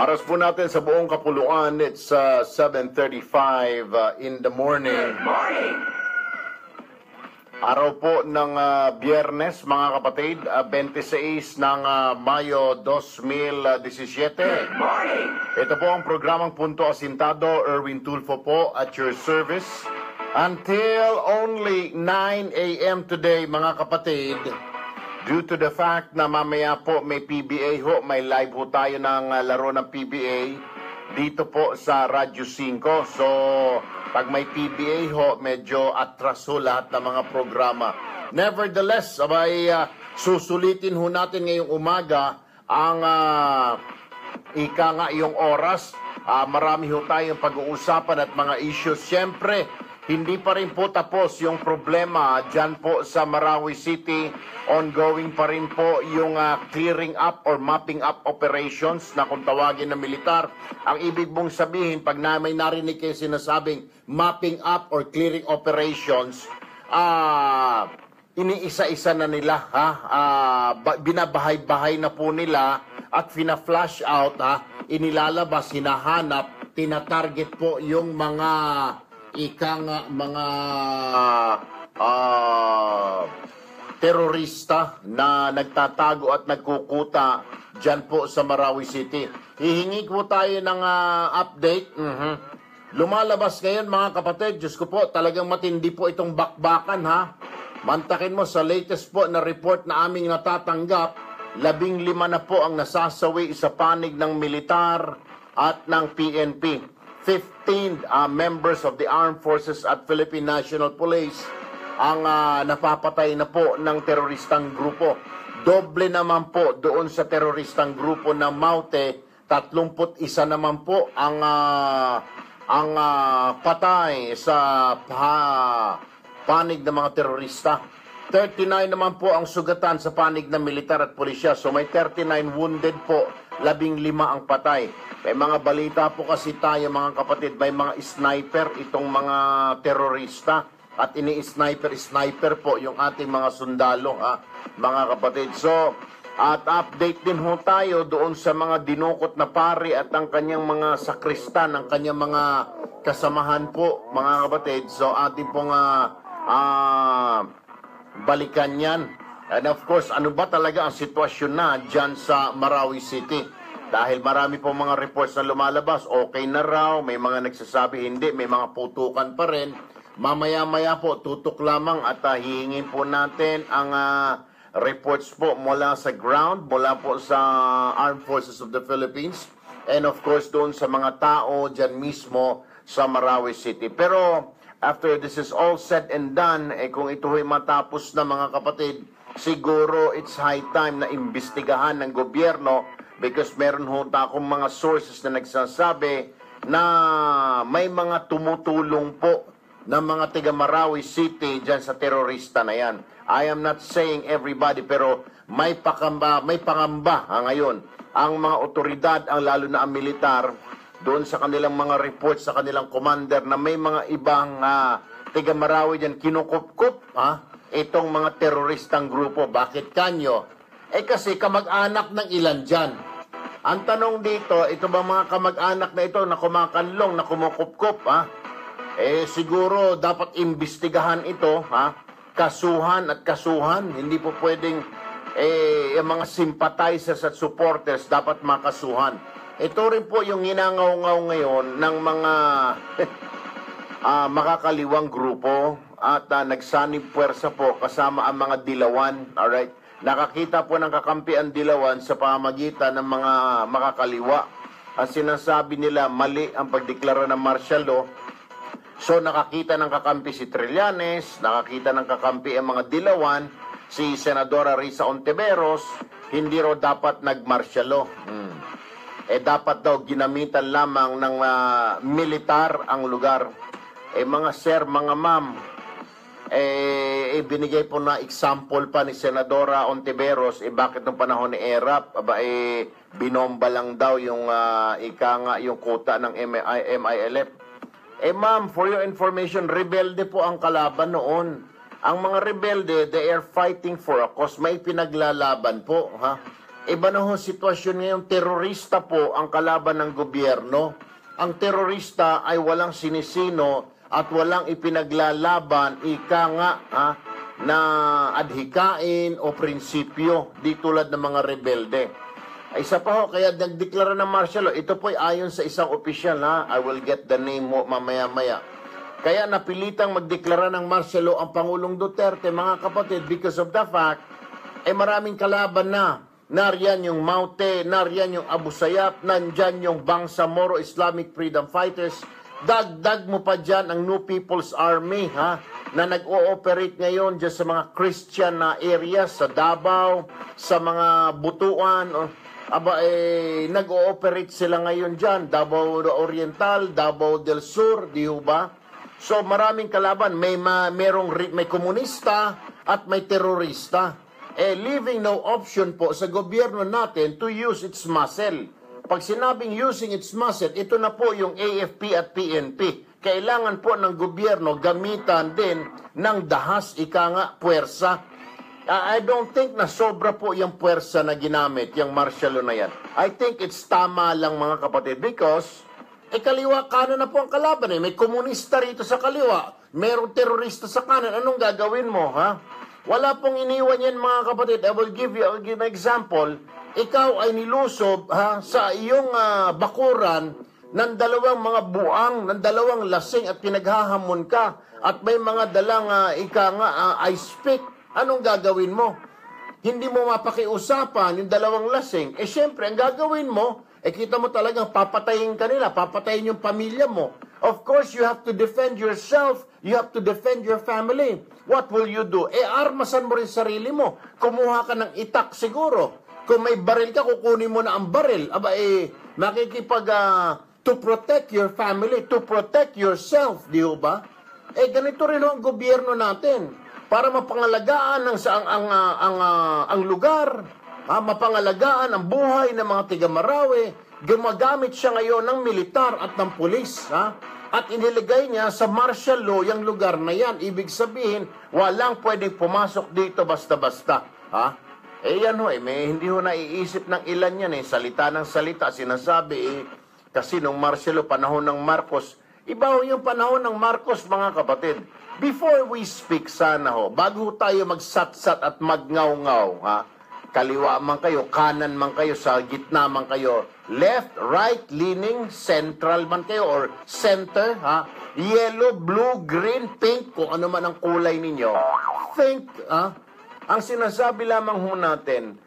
Oras po natin sa buong kapuluan, it's 7:35 in the morning. Good morning! Araw po ng Biyernes, mga kapatid, 26 ng Mayo 2017. Good morning! Ito po ang programang Punto Asintado. Erwin Tulfo po at your service. Until only 9 a.m. today, mga kapatid, due to the fact na mamaya po may PBA ho, may live ho tayo ng laro ng PBA dito po sa Radyo 5. So, pag may PBA ho, medyo atras ho lahat ng mga programa. Nevertheless, susulitin ho natin ngayong umaga ang ika nga yung oras. Marami ho tayong pag-uusapan at mga issues. Siyempre, hindi pa rin po tapos yung problema dyan po sa Marawi City. Ongoing pa rin po yung clearing up or mapping up operations na kung tawagin na militar. Ang ibig mong sabihin, pag may narinig kayo sinasabing mapping up or clearing operations, iniisa-isa na nila, binabahay-bahay na po nila at fina-flash out, inilalabas, hinahanap, tinatarget po yung mga mga terorista na nagtatago at nagkukuta dyan po sa Marawi City. Hihingi po tayo ng update. Lumalabas ngayon, mga kapatid, Diyos ko po, talagang matindi po itong bakbakan, Mantakin mo sa latest po na report na aming natatanggap, 15 na po ang nasasawi sa panig ng militar at ng PNP. 15 members of the Armed Forces at Philippine National Police ang napapatay na po ng teroristang grupo. Doble naman po doon sa teroristang grupo ng Maute, 31 naman po ang patay sa panig ng mga terorista. 39 naman po ang sugatan sa panig ng militar at pulisya. So may 39 wounded po, 15 ang patay. May mga balita po kasi tayo, mga kapatid, may mga sniper itong mga terorista at ini-sniper po yung ating mga sundalo, mga kapatid. So, at update din ho tayo doon sa mga dinukot na pari at ang kanyang mga sakristan, ang kanyang mga kasamahan po, mga kapatid. So, ating pong balikan yan. And of course, ano ba talaga ang sitwasyon na dyan sa Marawi City? Dahil marami po mga reports na lumalabas, okay na raw, may mga nagsasabi hindi, may mga putukan pa rin. Mamaya-maya po, tutok lamang at hihingin po natin ang reports po mula sa ground, mula po sa Armed Forces of the Philippines, and of course doon sa mga tao dyan mismo sa Marawi City. Pero after this is all said and done, kung ito ay matapos na, mga kapatid, siguro it's high time na imbestigahan ng gobyerno because meron ho akong mga sources na nagsasabi na may mga tumutulong po ng mga taga Marawi City dyan sa terorista na yan. I am not saying everybody, pero may pangamba ngayon. Ang mga otoridad, ang lalo na ang militar, doon sa kanilang mga reports sa kanilang commander na may mga ibang taga Marawi dyan kinukup-kup itong mga teroristang grupo. Bakit kanyo? Kasi kamag-anak ng ilan dyan. Ang tanong dito, ito ba mga kamag-anak na ito na kumakanlong, na kumukup-kup, siguro dapat imbestigahan ito, kasuhan at kasuhan. Hindi po pwedeng yung mga sympathizers at supporters dapat makasuhan. Ito rin po yung ginangaw-ngaw ngayon ng mga makakaliwang grupo at nagsanib puwersa po kasama ang mga dilawan. Alright? Nakakita po ng kakampi ang dilawan sa pamamagitan ng mga makakaliwa. Ang sinasabi nila, mali ang pagdeklara ng martial law. So nakakita ng kakampi si Trillanes, nakakita ng kakampi ang mga dilawan, si Senadora Risa Ontiveros, hindi raw dapat nag-martial law. Dapat daw ginamitan lamang ng militar ang lugar. Mga sir, mga ma'am, binigay po na example pa ni Senadora Ontiveros, bakit nung panahon ni ERAP, binomba lang daw yung yung kuta ng MILF. Ma'am, for your information, rebelde po ang kalaban noon. Ang mga rebelde, they are fighting for a cause. May pinaglalaban po, Iba na ho sitwasyon ngayon, terorista po ang kalaban ng gobyerno. Ang terorista ay walang sinisino at walang ipinaglalaban, ika nga, na adhikain o prinsipyo, di tulad ng mga rebelde. Isa pa ho, kaya nagdeklara ng martial law, ito po ay ayon sa isang opisyal, I will get the name mo mamaya-maya. Kaya napilitang magdeklara ng martial law ang Pangulong Duterte, mga kapatid, because of the fact, maraming kalaban na. Nariyan yung Maute, nariyan yung Abu Sayyaf, nandyan yung Bangsamoro Islamic Freedom Fighters. Dagdag mo pa dyan ang New People's Army, na nag-ooperate ngayon dyan sa mga Christian na areas, sa Davao, sa mga Butuan, nag-ooperate sila ngayon dyan, Davao Oriental, Davao del Sur, di ba? So maraming kalaban, may komunista at may terorista. Leaving no option po sa gobyerno natin to use its muscle. Pag sinabing using its muscle, ito na po yung AFP at PNP. Kailangan po ng gobyerno gamitan din ng dahas, ika nga, puwersa. I don't think na sobra po yung puwersa na ginamit, yung martial law na yan. I think it's tama lang, mga kapatid, because kaliwa kanan na po ang kalaban. May komunista rito sa kaliwa, merong terorista sa kanan. Anong gagawin mo, Wala pong iniwan yan, mga kapatid. I will give an example. Ikaw ay nilusob sa iyong bakuran ng dalawang mga buang, ng dalawang lasing at pinaghahamon ka. At may mga dalang ice pick. Anong gagawin mo? Hindi mo mapakiusapan yung dalawang lasing. Siyempre, ang gagawin mo, kita mo talagang papatayin ka nila, papatayin yung pamilya mo. Of course, you have to defend yourself. You have to defend your family. What will you do? Armasan mo rin sarili mo. Kumuha ka ng itak siguro. Kung may baril ka, kukunin mo na ang baril. To protect your family, to protect yourself, di ba? Ganito rin ang gobyerno natin. Para mapangalagaan ang lugar, mapangalagaan ang buhay ng mga tiga-Marawi, gumagamit siya ngayon ng militar at ng pulis, at inilagay niya sa martial law yung lugar na yan. Ibig sabihin, walang pwedeng pumasok dito basta-basta. Yan ho, hindi ho naiisip ng ilan yan, salita ng salita, sinasabi, kasi nung martial law, panahon ng Marcos, iba ho yung panahon ng Marcos, mga kapatid. Before we speak, sana ho, bago tayo magsat-sat at magngaw-ngaw, kaliwa man kayo, kanan man kayo, sa gitna man kayo, left, right, leaning, central man kayo, or center, yellow, blue, green, pink, kung ano man ang kulay ninyo. Think, ang sinasabi lamang ho natin,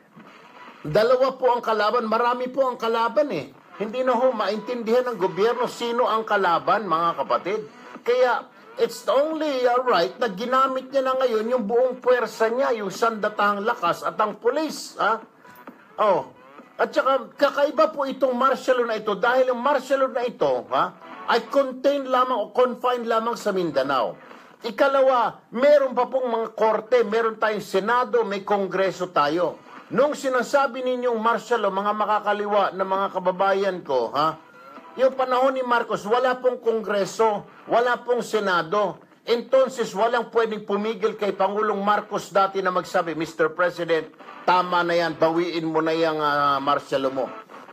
dalawa po ang kalaban, marami po ang kalaban Hindi na ho maintindihan ng gobyerno sino ang kalaban, mga kapatid. Kaya, it's only right na ginamit niya na ngayon yung buong puwersa niya, yung sandatahang lakas at ang pulis. At saka, kakaiba po itong martial law na ito dahil yung martial law na ito ay contained lamang o confined lamang sa Mindanao. Ikalawa, meron pa pong mga korte, meron tayong Senado, may Kongreso tayo. Nung sinasabi ninyong martial law, mga makakaliwa na mga kababayan ko, yung panahon ni Marcos, wala pong Kongreso, wala pong Senado. Entonces, walang pwedeng pumigil kay Pangulong Marcos dati na magsabi, Mr. President, tama na yan, bawiin mo na yung martial law mo.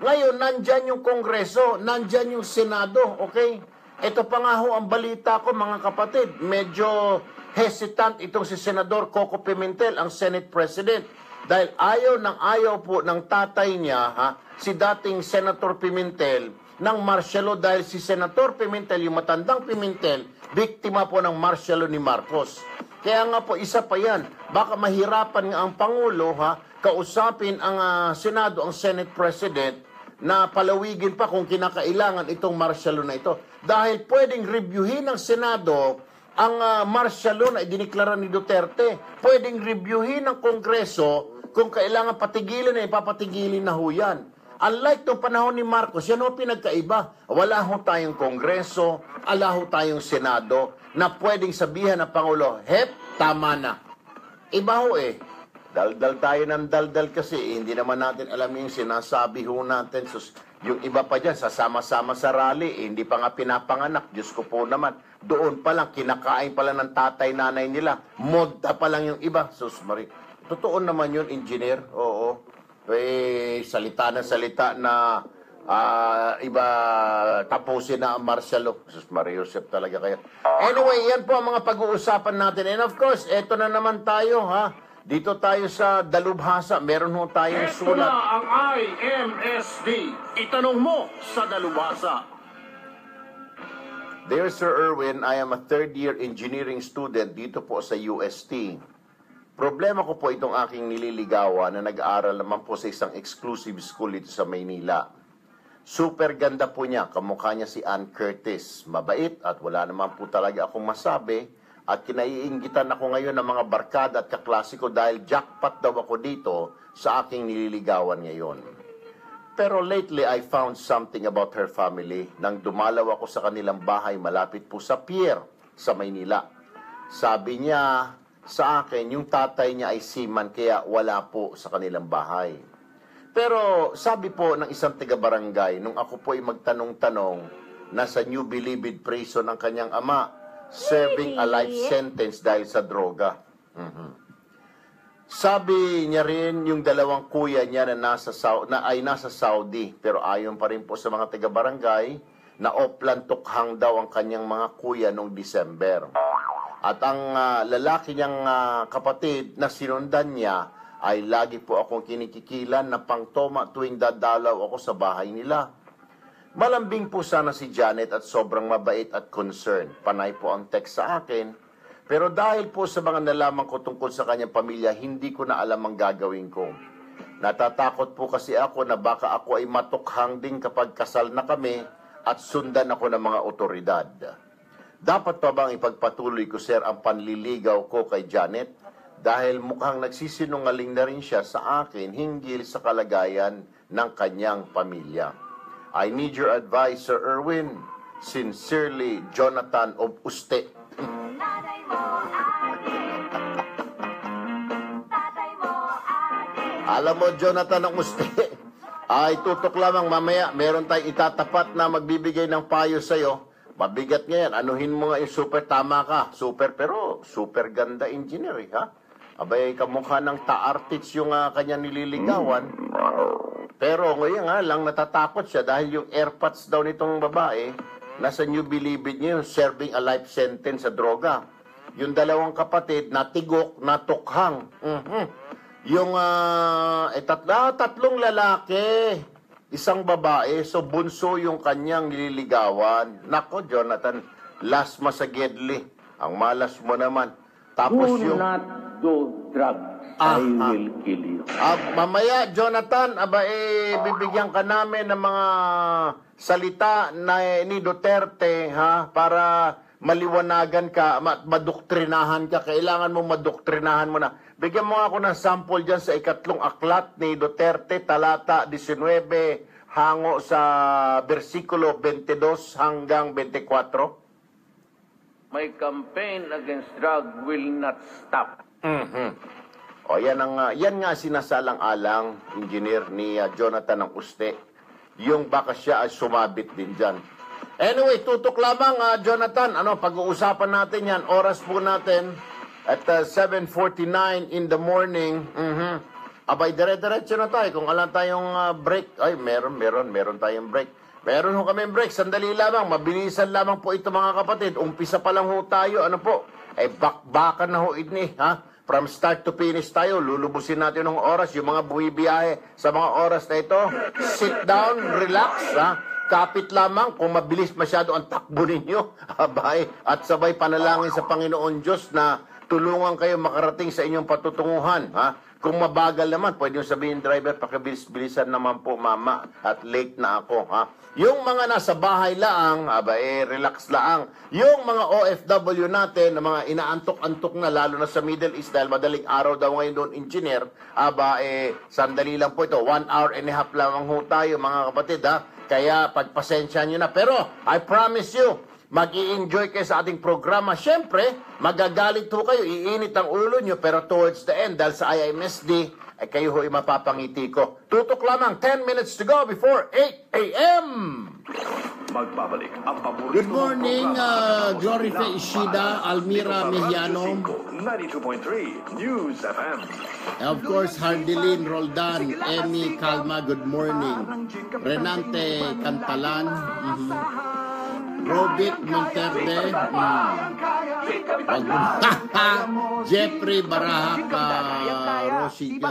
Ngayon, nandyan yung Kongreso, nandyan yung Senado, okay? Ito pa nga ho ang balita ko, mga kapatid. Medyo hesitant itong si Senador Coco Pimentel, ang Senate President. Dahil ayaw po ng tatay niya, si dating Senator Pimentel, ng martial law dahil si Senator Pimentel, yung matandang Pimentel, biktima po ng martial law ni Marcos. Kaya nga po, isa pa yan. Baka mahirapan nga ang Pangulo, kausapin ang Senado, ang Senate President, na palawigin pa kung kinakailangan itong martial law na ito. Dahil pwedeng reviewin ng Senado ang martial law na idiniklara ni Duterte. Pwedeng reviewin ng Kongreso kung kailangan patigilin na ipapatigilin na ho yan. Unlike noong panahon ni Marcos, yan ho pinagkaiba. Wala ho tayong Kongreso, wala ho tayong Senado na pwedeng sabihan ng Pangulo, tama na. Iba ho Daldal tayo ng daldal kasi hindi naman natin alam yung sinasabi ho natin. Yung iba pa dyan, sasama-sama sa rally, hindi pa nga pinapanganak. Diyos ko po naman, doon pa lang, kinakain pa lang ng tatay-nanay nila. Modda pa lang yung iba. Sus Marie. Totoo naman yun, engineer. Oo. salita na iba tapusin na ang martial law. Jesus Maria Josep talaga kayo. Anyway, yan po ang mga pag-uusapan natin. And of course, eto na naman tayo, ha? Dito tayo sa Dalubhasa. Meron ho tayong Ito sulat. na ang IMSD. Itanong mo sa Dalubhasa. Dear Sir Erwin, I am a third-year engineering student dito po sa UST. Problema ko po itong aking nililigawan na nag-aaral naman po sa isang exclusive school dito sa Maynila. Super ganda po niya, kamukha niya si Ann Curtis. Mabait at wala naman po talaga akong masabi. At kinaiinggitan ako ngayon ng mga barkada at kaklasiko dahil jackpot daw ako dito sa aking nililigawan ngayon. Pero lately I found something about her family nang dumalaw ako sa kanilang bahay malapit po sa pier sa Maynila. Sabi niya sa akin, yung tatay niya ay seaman kaya wala po sa kanilang bahay. Pero sabi po ng isang taga-barangay, nung ako po ay magtanong-tanong, nasa New Bilibid prison ang kanyang ama, serving a life sentence dahil sa droga. Sabi niya rin yung dalawang kuya niya na ay nasa Saudi, pero ayon pa rin po sa mga taga-barangay na oplantukhang daw ang kanyang mga kuya noong December. At ang lalaki niyang kapatid na sinundan niya ay lagi po akong kinikikilan na pangtoma tuwing dadalaw ako sa bahay nila. Malambing po sana si Janet at sobrang mabait at concerned. Panay po ang text sa akin. Pero dahil po sa mga nalaman ko tungkol sa kanyang pamilya, hindi ko na alam ang gagawin ko. Natatakot po kasi ako na baka ako ay matukhang din kapag kasal na kami at sundan ako ng mga otoridad. Dapat pa bang ipagpatuloy ko, sir, ang panliligaw ko kay Janet? Dahil mukhang nagsisinungaling na rin siya sa akin hinggil sa kalagayan ng kanyang pamilya. I need your advice, Sir Erwin. Sincerely, Jonathan of Uste. Alam mo, Jonathan ng Uste, ay tutok lamang mamaya. Meron tayong itatapat na magbibigay ng payo sa'yo. Mabigat ngayon. Anuhin mo nga yung super, tama ka. Super, pero super ganda engineer, ha? Abay, kamukha ng ta-artist yung kanyang nililigawan. Pero ngayon lang natatakot siya dahil yung airpods daw nitong babae, nasa New Bilibid niya yung serving a life sentence sa droga. Yung dalawang kapatid, natigok, natukhang. Yung tatlong lalaki, isang babae, so bunso yung kanyang nililigawan. Nako, Jonathan, last masagedli. Ang malas mo naman. Tapos Do not do drugs. I will kill you. Mamaya, Jonathan, bibigyan ka namin ng mga salita na ni Duterte, ha, para maliwanagan ka, madoktrinahan ka. Kailangan mo madoktrinahan mo na. Bigyan mo ako ng sample dyan sa ikatlong aklat ni Duterte, talata 19, hango sa versikulo 22 hanggang 24. My campaign against drug will not stop. O yan nga sinasalang-alang, engineer ni Jonathan ng Uste. Yung baka siya ay sumabit din dyan. Anyway, tutok lamang, Jonathan. Pag-uusapan natin yan. Oras po natin at 7:49 in the morning. Abay, dire-diretso na tayo. Kung alam tayong break. Ay, meron tayong break. Meron ho kami break. Sandali lamang. Mabilisan lamang po ito, mga kapatid. Umpisa pa lang ho tayo. Bakbakan na ho ini, ha? From start to finish tayo. Lulubusin natin ng oras. Yung mga buwibiyahe sa mga oras na ito. Sit down, relax, ha? Kapit lamang kung mabilis masyado ang takbo ninyo. Abay, at sabay panalangin sa Panginoon Diyos na tulungan kayo makarating sa inyong patutunguhan, ha? Kung mabagal naman, pwede yung sabihin, driver, pakibilis-bilisan naman po, mama, at late na ako, ha? Yung mga nasa bahay laang, relax laang. Yung mga OFW natin, na mga inaantok-antok na, lalo na sa Middle East, dahil madaling araw daw ngayon doon, engineer, sandali lang po ito, 1 hour and a half lamang ho tayo, mga kapatid, ha? Kaya pagpasensya nyo na. Pero, I promise you, mag-i-enjoy kayo sa ating programa. Siyempre, magagalit ho kayo, iinit ang ulo nyo, pero towards the end, dahil sa IMSD, ay kayo ho'y mapapangiti ko. Tutok lamang, 10 minutes to go before 8 a.m. Magbabalik ang paborito Good morning, Glory Fe Ishida, Almira Mejiano. 92.3 News FM. Of course, Hardilin Roldan, Emmy Calma, good morning. Renante Cantalan, Robit Monterde, Jeffrey Baraha, Rosiga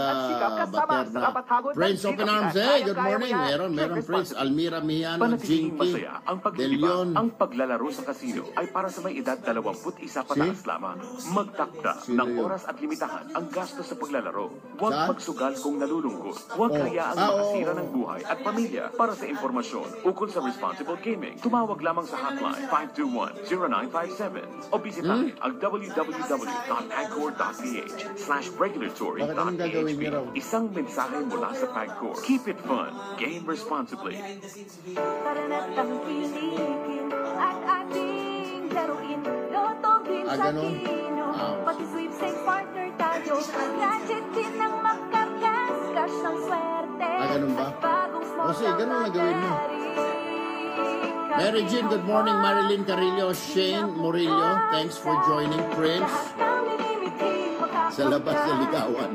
Baterna, Prince Open Arms, hey, good morning. Meron Prince, Almira Mejiano, Jinky, De Leon. Ang paglalaro sa kasino ay para sa may edad 21 pataas lamang. Magtakda ng oras at limitahan ang gastos sa paglalaro. Huwag Saan? magsugal kung nalulungkot. Huwag hayaang makasira ng buhay at pamilya. Para sa impormasyon ukol sa responsible gaming, tumawag lamang sa hotline 521-0957 o bisitahin ang www.pagcor.ph/regulatory.php. Isang mensahe mula sa Pagcor. Keep it fun. Game responsibly. Karanatang piliin at ating laruin. Lotto din sa Ganun. Tino. Pati sweepstakes partner tayo. Gadget din ang makakas. Cash ng swerte. Ganun ba? At bagong small sige, ganun na gawin mo. lottery. Mary Jean, good morning. Marilyn Carillo, Shane Murillo, thanks for joining. Prince, sa labas sa ligawan.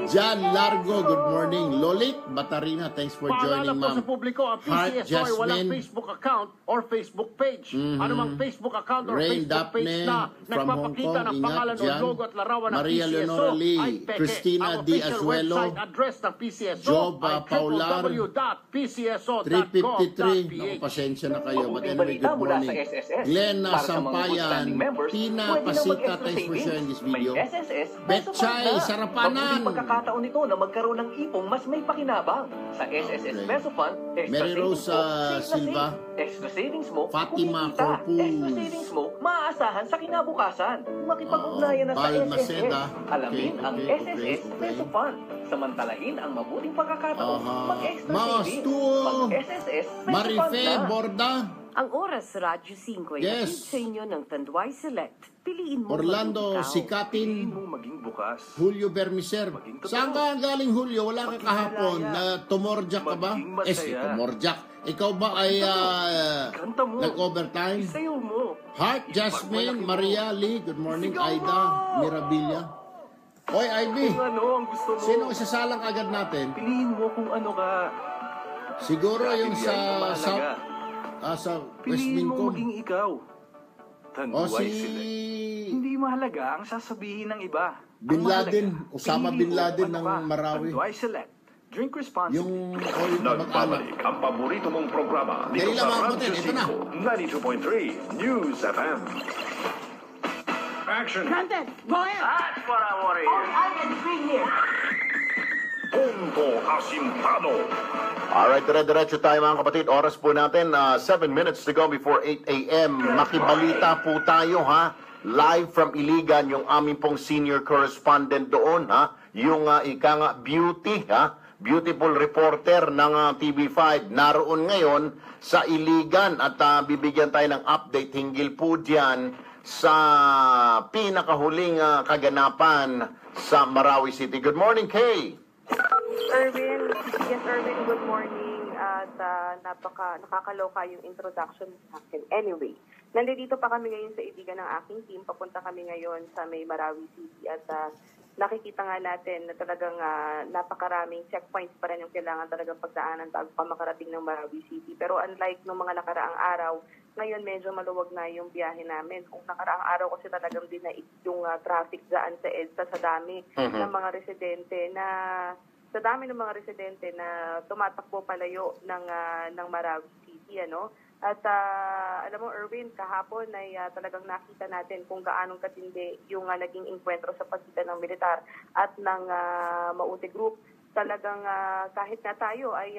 John Largo, good morning. Lolit Batarina, thanks for Paalala joining, po sa ma'am. publiko, ang Heart PCSO ay walang Jasmine. Facebook account or Facebook page. Anumang Facebook account or Rain Facebook page Daphne na from Hong nagpapakita Kong, ng ingat pangalan o dyan. logo at larawan ng Maria PCSO Leonora Lee, ay peke. Christina Ang D. official Azuelo, website address ng PCSO Joba ay Paular, 353. Naku, 353.pcso.gov.ph. pasensya na kayo. But Mabuting anyway, balita good mula morning. sa SSS. Glenna Para sa mga Sampayan, good-standing members, Tina pwede na Pasita, mag-extra thanks for savings. sharing this video. May SSS, Betchay Meso Fund na. Sarapanan. Mabuting pagkakataon ito na magkaroon ng ipong mas may pakinabang. Sa SSS Okay. Meso Fund, extra Mary savings Rosa mo, save na Silva. save. Extra savings mo, Fatima kumikita. Corpus. Extra savings mo, maaasahan sa kinabukasan. Makipag-ugnayan na sa Balmaceda. SSS. Alamin ang Okay. SSS Meso Fund. Samantalahin ang mabuting pagkakataon. Mag-extra savings. Mastuo. Mag-SSS Meso Fund Marife na. Borda, Ang oras, Radyo 5, Yes. yes. Sa inyo ng Tanduay Select. Piliin mo Orlando maging ikaw. Sikatin, Maging bukas. Julio Bermiser. Saan ka galing, Julio? Wala ka kahapon. Tumorjak ka ba? Maging masaya. Si Tumorjak. Ikaw ba ay Kanta mo. nag-overtime? Sayo mo. Heart, Jasmine, Maria Lee, good morning. Aida, Mirabilia. Oy, Ivy, Kung ano ang gusto mo. sino isasalang agad natin? Piliin mo kung ano ka. Siguro yung sa Kahit yan, South, mahalaga. sa West Piliin mo Mincom. maging ikaw. O Tanduay si sila. Hindi mahalaga ang sasabihin ng iba. Bin Ang mahalaga, Laden, Osama piliin Bin mo Laden kung ng ano ka. Marawi. Tanduay Select. Drink responsibly. Yung kamag-anak. Nagbabalik ang paborito mong programa dito Dali lang, sa mga Radyo kapatid, ito na. 92.3 News FM. Action! That's what I want to hear. Punto Asintado. Alright, dire-diretso tayo mga kapatid. Oras po natin, 7 minutes to go before 8 a.m. Makibalita po tayo, ha? Live from Iligan, yung aming pong senior correspondent doon, ha? Yung ika nga beauty, ha? Beautiful reporter ng TV5 naroon ngayon sa Iligan at bibigyan tayo ng update hinggil po dyan sa pinakahuling kaganapan sa Marawi City. Good morning, Kay! Erwin, yes Erwin, good morning at nakakaloka yung introduction sa akin. Anyway, nandito pa kami ngayon sa Iligan ng aking team. Papunta kami ngayon sa may Marawi City at nakikita nga natin na talagang napakaraming checkpoints pa rin yung kailangan talagang pagdaanan bago pa makarating ng Marawi City. Pero unlike nung mga nakaraang araw, ngayon medyo maluwag na yung biyahe namin. Kung nakaraang araw kasi talagang dinait yung traffic daan sa EDSA sa dami ng mga residente na tumatakbo palayo ng Marawi City, ano? At alam mo, Erwin, kahapon ay talagang nakita natin kung gaanong katindi yung naging enkwentro sa pagitan ng militar at ng Maute Group. Talagang kahit na tayo ay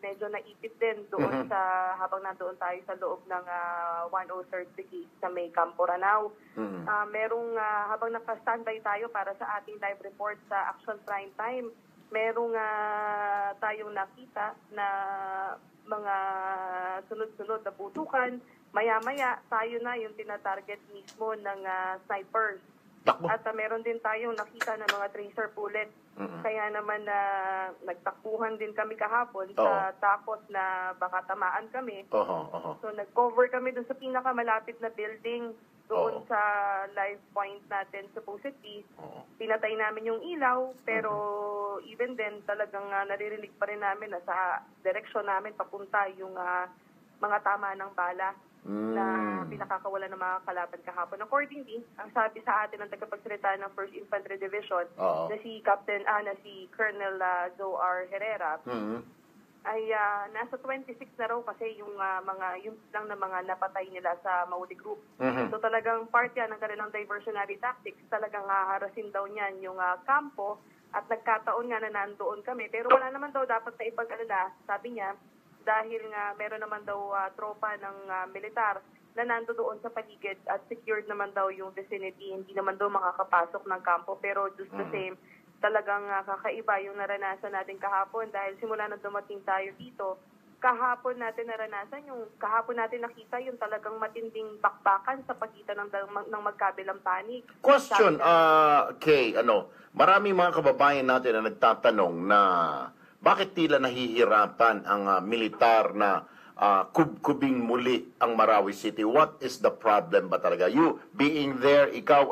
medyo naipit din doon sa habang nandoon tayo sa loob ng 103rd Brigade sa may Campo Ranao. Merong habang naka-standby tayo para sa ating live report sa Action Prime Time, merong tayong nakita na mga sunod-sunod na putukan. Maya-maya, tayo na yung tinatarget mismo ng snipers. Takbo. At meron din tayong nakita ng mga tracer bullet. Kaya naman nagtakbuhan din kami kahapon sa takot na baka tamaan kami. So nag-cover kami doon sa pinakamalapit na building doon sa live point natin supposedly. Pinatay namin yung ilaw, pero even then talagang naririnig pa rin namin na sa direksyon namin papunta yung mga tama ng bala na pinakakawalan ng mga kalaban kahapon. Accordingly, ang sabi sa atin ng tagapagsalita ng 1st Infantry Division na si si Colonel Zoar Herrera ay nasa 26 na raw kasi yung lang na mga napatay nila sa Maudi Group. So talagang part yan ng kanilang diversionary tactics. Talagang haharasin daw niyan yung kampo at nagkataon nga na nandoon kami. Pero wala naman daw dapat na ipag-alala, sabi niya, dahil nga meron naman daw tropa ng militar na nando doon sa paligid at secured naman daw yung vicinity. Hindi naman daw makakapasok ng kampo. Pero just the same, talagang kakaiba yung naranasan natin kahapon dahil simula na dumating tayo dito, kahapon natin nakita yung talagang matinding bakbakan sa pagitan ng magkabilang panig. Question, Kay, maraming mga kababayan natin na nagtatanong na bakit tila nahihirapan ang militar na kubkubing muli ang Marawi City? What is the problem ba talaga? You being there, ikaw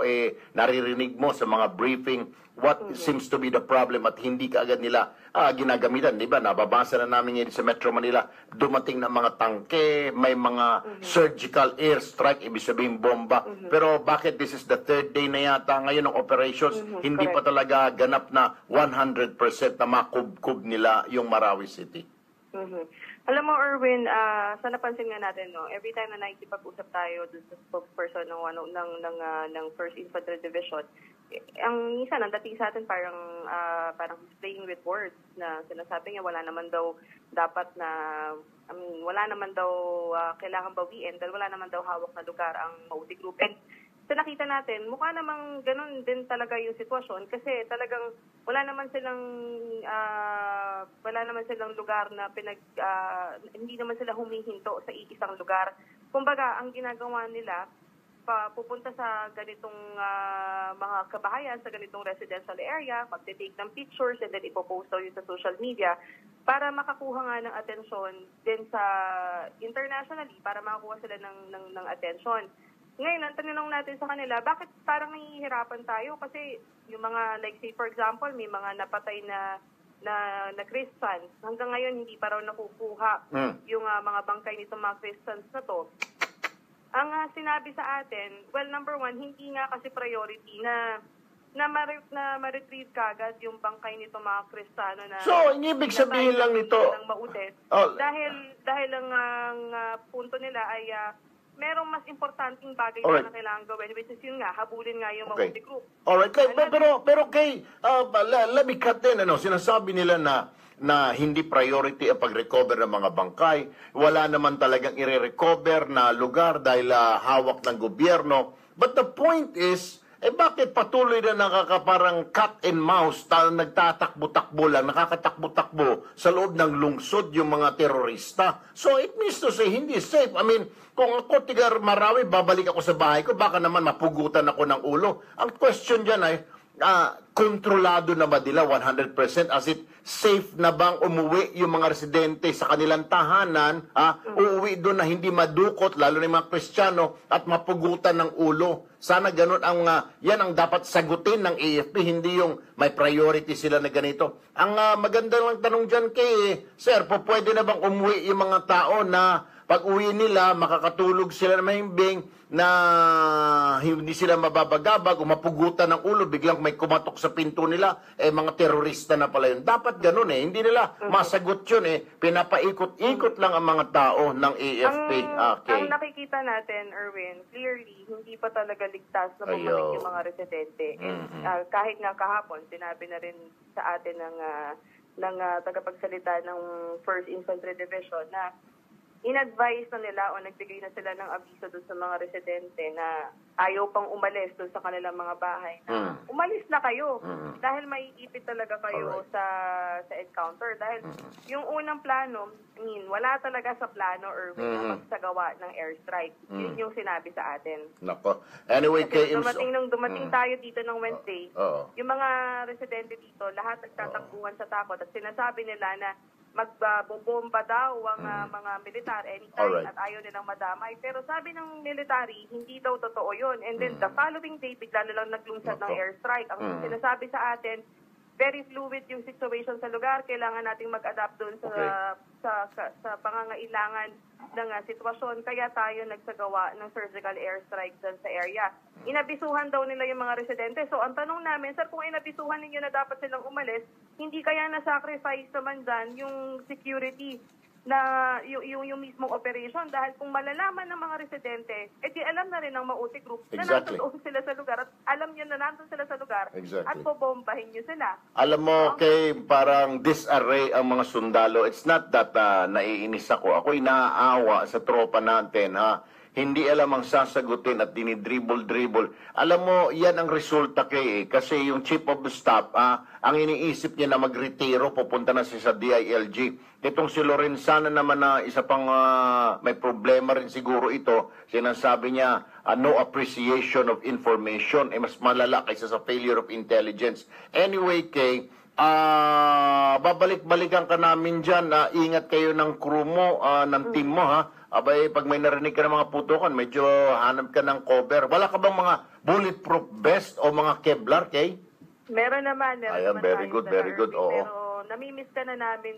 naririnig mo sa mga briefing what seems to be the problem at hindi kaagad nila ginagamitan, di ba? Nababasa na namin ngayon sa Metro Manila, dumating na mga tangke, may mga surgical airstrike, ibig sabihin bomba. Pero bakit this is the third day na yata ngayon ng operations, hindi pa talaga ganap na 100% na makubkub nila yung Marawi City? Alam mo, Erwin, sa napansin nga natin, every time na nakikipag-usap tayo dun sa spokesperson ng 1st Infantry Division, ang minsan, ang dating sa atin parang he's playing with words na sinasabi niya wala naman daw dapat na, wala naman daw kailangan bawiin dahil wala naman daw hawak na lugar ang Maudi Group. And sa nakita natin, mukha namang ganun din talaga yung sitwasyon kasi talagang wala naman silang lugar na hindi naman sila humihinto sa isang lugar. Kumbaga, ang ginagawa nila, pupunta sa ganitong mga kabahayan, sa ganitong residential area, magte-take ng pictures and then ipopost yun sa social media para makakuha nga ng atensyon din sa internationally, para makakuha sila ng atensyon. Ngayon, ang tanong natin sa kanila, bakit parang nahihirapan tayo? Kasi yung mga, like say for example, may mga napatay na Christians. Hanggang ngayon, hindi pa raw nakukuha yung mga bangkay nitong mga Christians na to. Ang sinabi sa atin, well, number one, hindi nga kasi priority na ma-retrieve kagad yung bangkay nito mga Kristiyano na... So, ibig sabihin lang nito... Dahil ang punto nila ay merong mas importanteng bagay na kailangan gawin, which is yun nga, habulin nga yung Maudi Group. Alright, pero kay, let me cut in, sinasabi nila na hindi priority ang pag-recover ng mga bangkay. Wala naman talagang i-recover na lugar dahil hawak ng gobyerno. But the point is, bakit patuloy na nakakaparang cat and mouse, nagtatakbo-takbo lang, nakakatakbo-takbo sa loob ng lungsod yung mga terorista? So it means to say, hindi safe. I mean, kung ako tigar Marawi, babalik ako sa bahay ko, baka naman mapugutan ako ng ulo. Ang question dyan ay, kontrolado na ba nila 100%? As it safe na bang umuwi yung mga residente sa kanilang tahanan? Uuwi doon na hindi madukot, lalo na yung mga Kristiyano, at mapugutan ng ulo. Sana ganun yan ang dapat sagutin ng AFP, hindi yung may priority sila na ganito. Ang maganda lang tanong dyan sir, pwede na bang umuwi yung mga tao na pag uwi nila, makakatulog sila na mahimbing na hindi sila mababagabag o mapugutan ng ulo, biglang may kumatok sa pinto nila, mga terorista na pala yun. Dapat ganun hindi nila masagot yun pinapaikot-ikot lang ang mga tao ng AFP. Ang nakikita natin, Erwin, clearly, hindi pa talaga ligtas na bumalik yung mga residente. And kahit nga kahapon, sinabi na rin sa atin ng tagapagsalita ng 1st Infantry Division na in-advise na nila o nagbigay na sila ng abiso doon sa mga residente na ayaw pang umalis doon sa kanilang mga bahay na umalis na kayo dahil maiipit talaga kayo sa encounter. Dahil yung unang plano, wala talaga sa plano or na magsagawa ng airstrike. Yun yung sinabi sa atin. Nako. Anyway, kay Dumating tayo dito ng Wednesday, yung mga residente dito, lahat nagtatakbuhan sa takot at sinasabi nila na magbobomba daw ang mga militar anytime at ayaw nilang madamay. Pero sabi ng military, hindi daw totoo yun. And then the following day, bigla na lang naglungsad ng airstrike. Ang sinasabi sa atin, very fluid yung situation sa lugar. Kailangan nating mag-adapt doon sa pangangailangan ng sitwasyon. Kaya tayo nagsagawa ng surgical airstrike doon sa area. Inabisuhan daw nila yung mga residente. So ang tanong namin, sir, kung inabisuhan ninyo na dapat silang umalis, hindi kaya na-sacrifice naman dyan yung security na yung mismong operation dahil kung malalaman ng mga residente, di alam na rin ng Mauti Group na nandun sila sa lugar at alam nyo na nandun sila sa lugar at bobombahin nyo sila. Alam mo, kay parang disarray ang mga sundalo. It's not that naiinis ako. Ako'y naaawa sa tropa natin, ha? Hindi alam ang sasagutin at dinidribble-dribble. Alam mo, yan ang resulta kasi yung chief of the staff, ang iniisip niya na magretiro, pupunta na siya sa DILG. Itong si Lorenzana naman na isa pang may problema rin siguro ito, sinasabi niya, no appreciation of information, mas malala kaysa sa failure of intelligence. Anyway, babalik-balikan ka namin dyan, ingat kayo ng crew mo, ng team mo, ha? Abay, pag may narinig ka ng mga putukan, medyo hanap ka ng cover. Wala ka bang mga bulletproof vest o mga Kevlar, Kay? Meron naman. Ayan, very good. Oo. Pero namimiss ka na namin.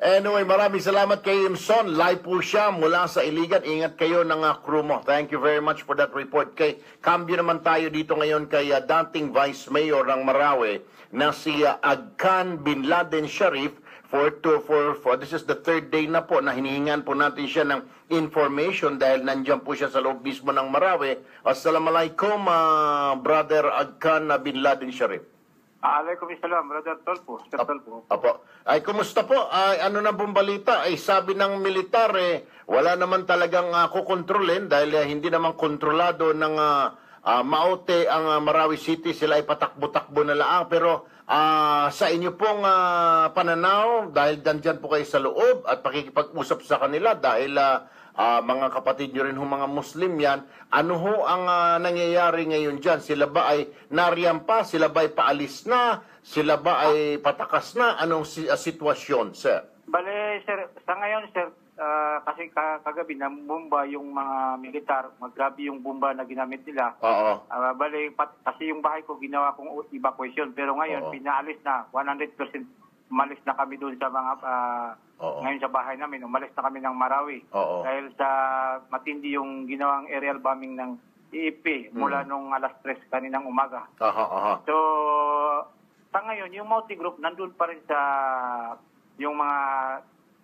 Anyway, maraming salamat kay Imson. Live po siya mula sa Iligan. Ingat kayo ng crew mo. Thank you very much for that report. Kay cambio naman tayo dito ngayon kay dating Vice Mayor ng Marawi na si Agkan Bin Laden Sharif. This is the third day na po na hinihingan po natin siya ng information dahil nandiyan po siya sa loob mismo ng Marawi. Assalamualaikum, Brother Agkan Bin Laden Sharif. Alaikum salam, Brother Tolpo. Apo. Ay, kumusta po? Ay, ano na pong balita? Ay, sabi ng militar, wala naman talagang kukontrolin dahil hindi naman kontrolado ng Maute ang Marawi City. Sila ay patakbo-takbo na lang. Pero sa inyo pong pananaw, dahil dandyan po kayo sa loob at pakikipag-usap sa kanila dahil mga kapatid nyo rin mga Muslim yan, ano ho ang nangyayari ngayon dyan? Sila ba ay nariyan pa? Sila ba ay paalis na? Sila ba ay patakas na? Anong sitwasyon, sir? Bale, sir, sa ngayon, sir, kasi kagabi nambomba yung mga militar, maggrabe yung bomba na ginamit nila. Oo. Bale, kasi yung bahay ko ginawa kong evacuation, pero ngayon pinaalis na, 100% umalis na kami doon sa mga, ngayon sa bahay namin, umalis na kami ng Marawi. Dahil sa matindi yung ginawang aerial bombing ng EEP mula nung alas 3 kaninang umaga. So, sa ngayon, yung Mauti Group nandun pa rin sa yung mga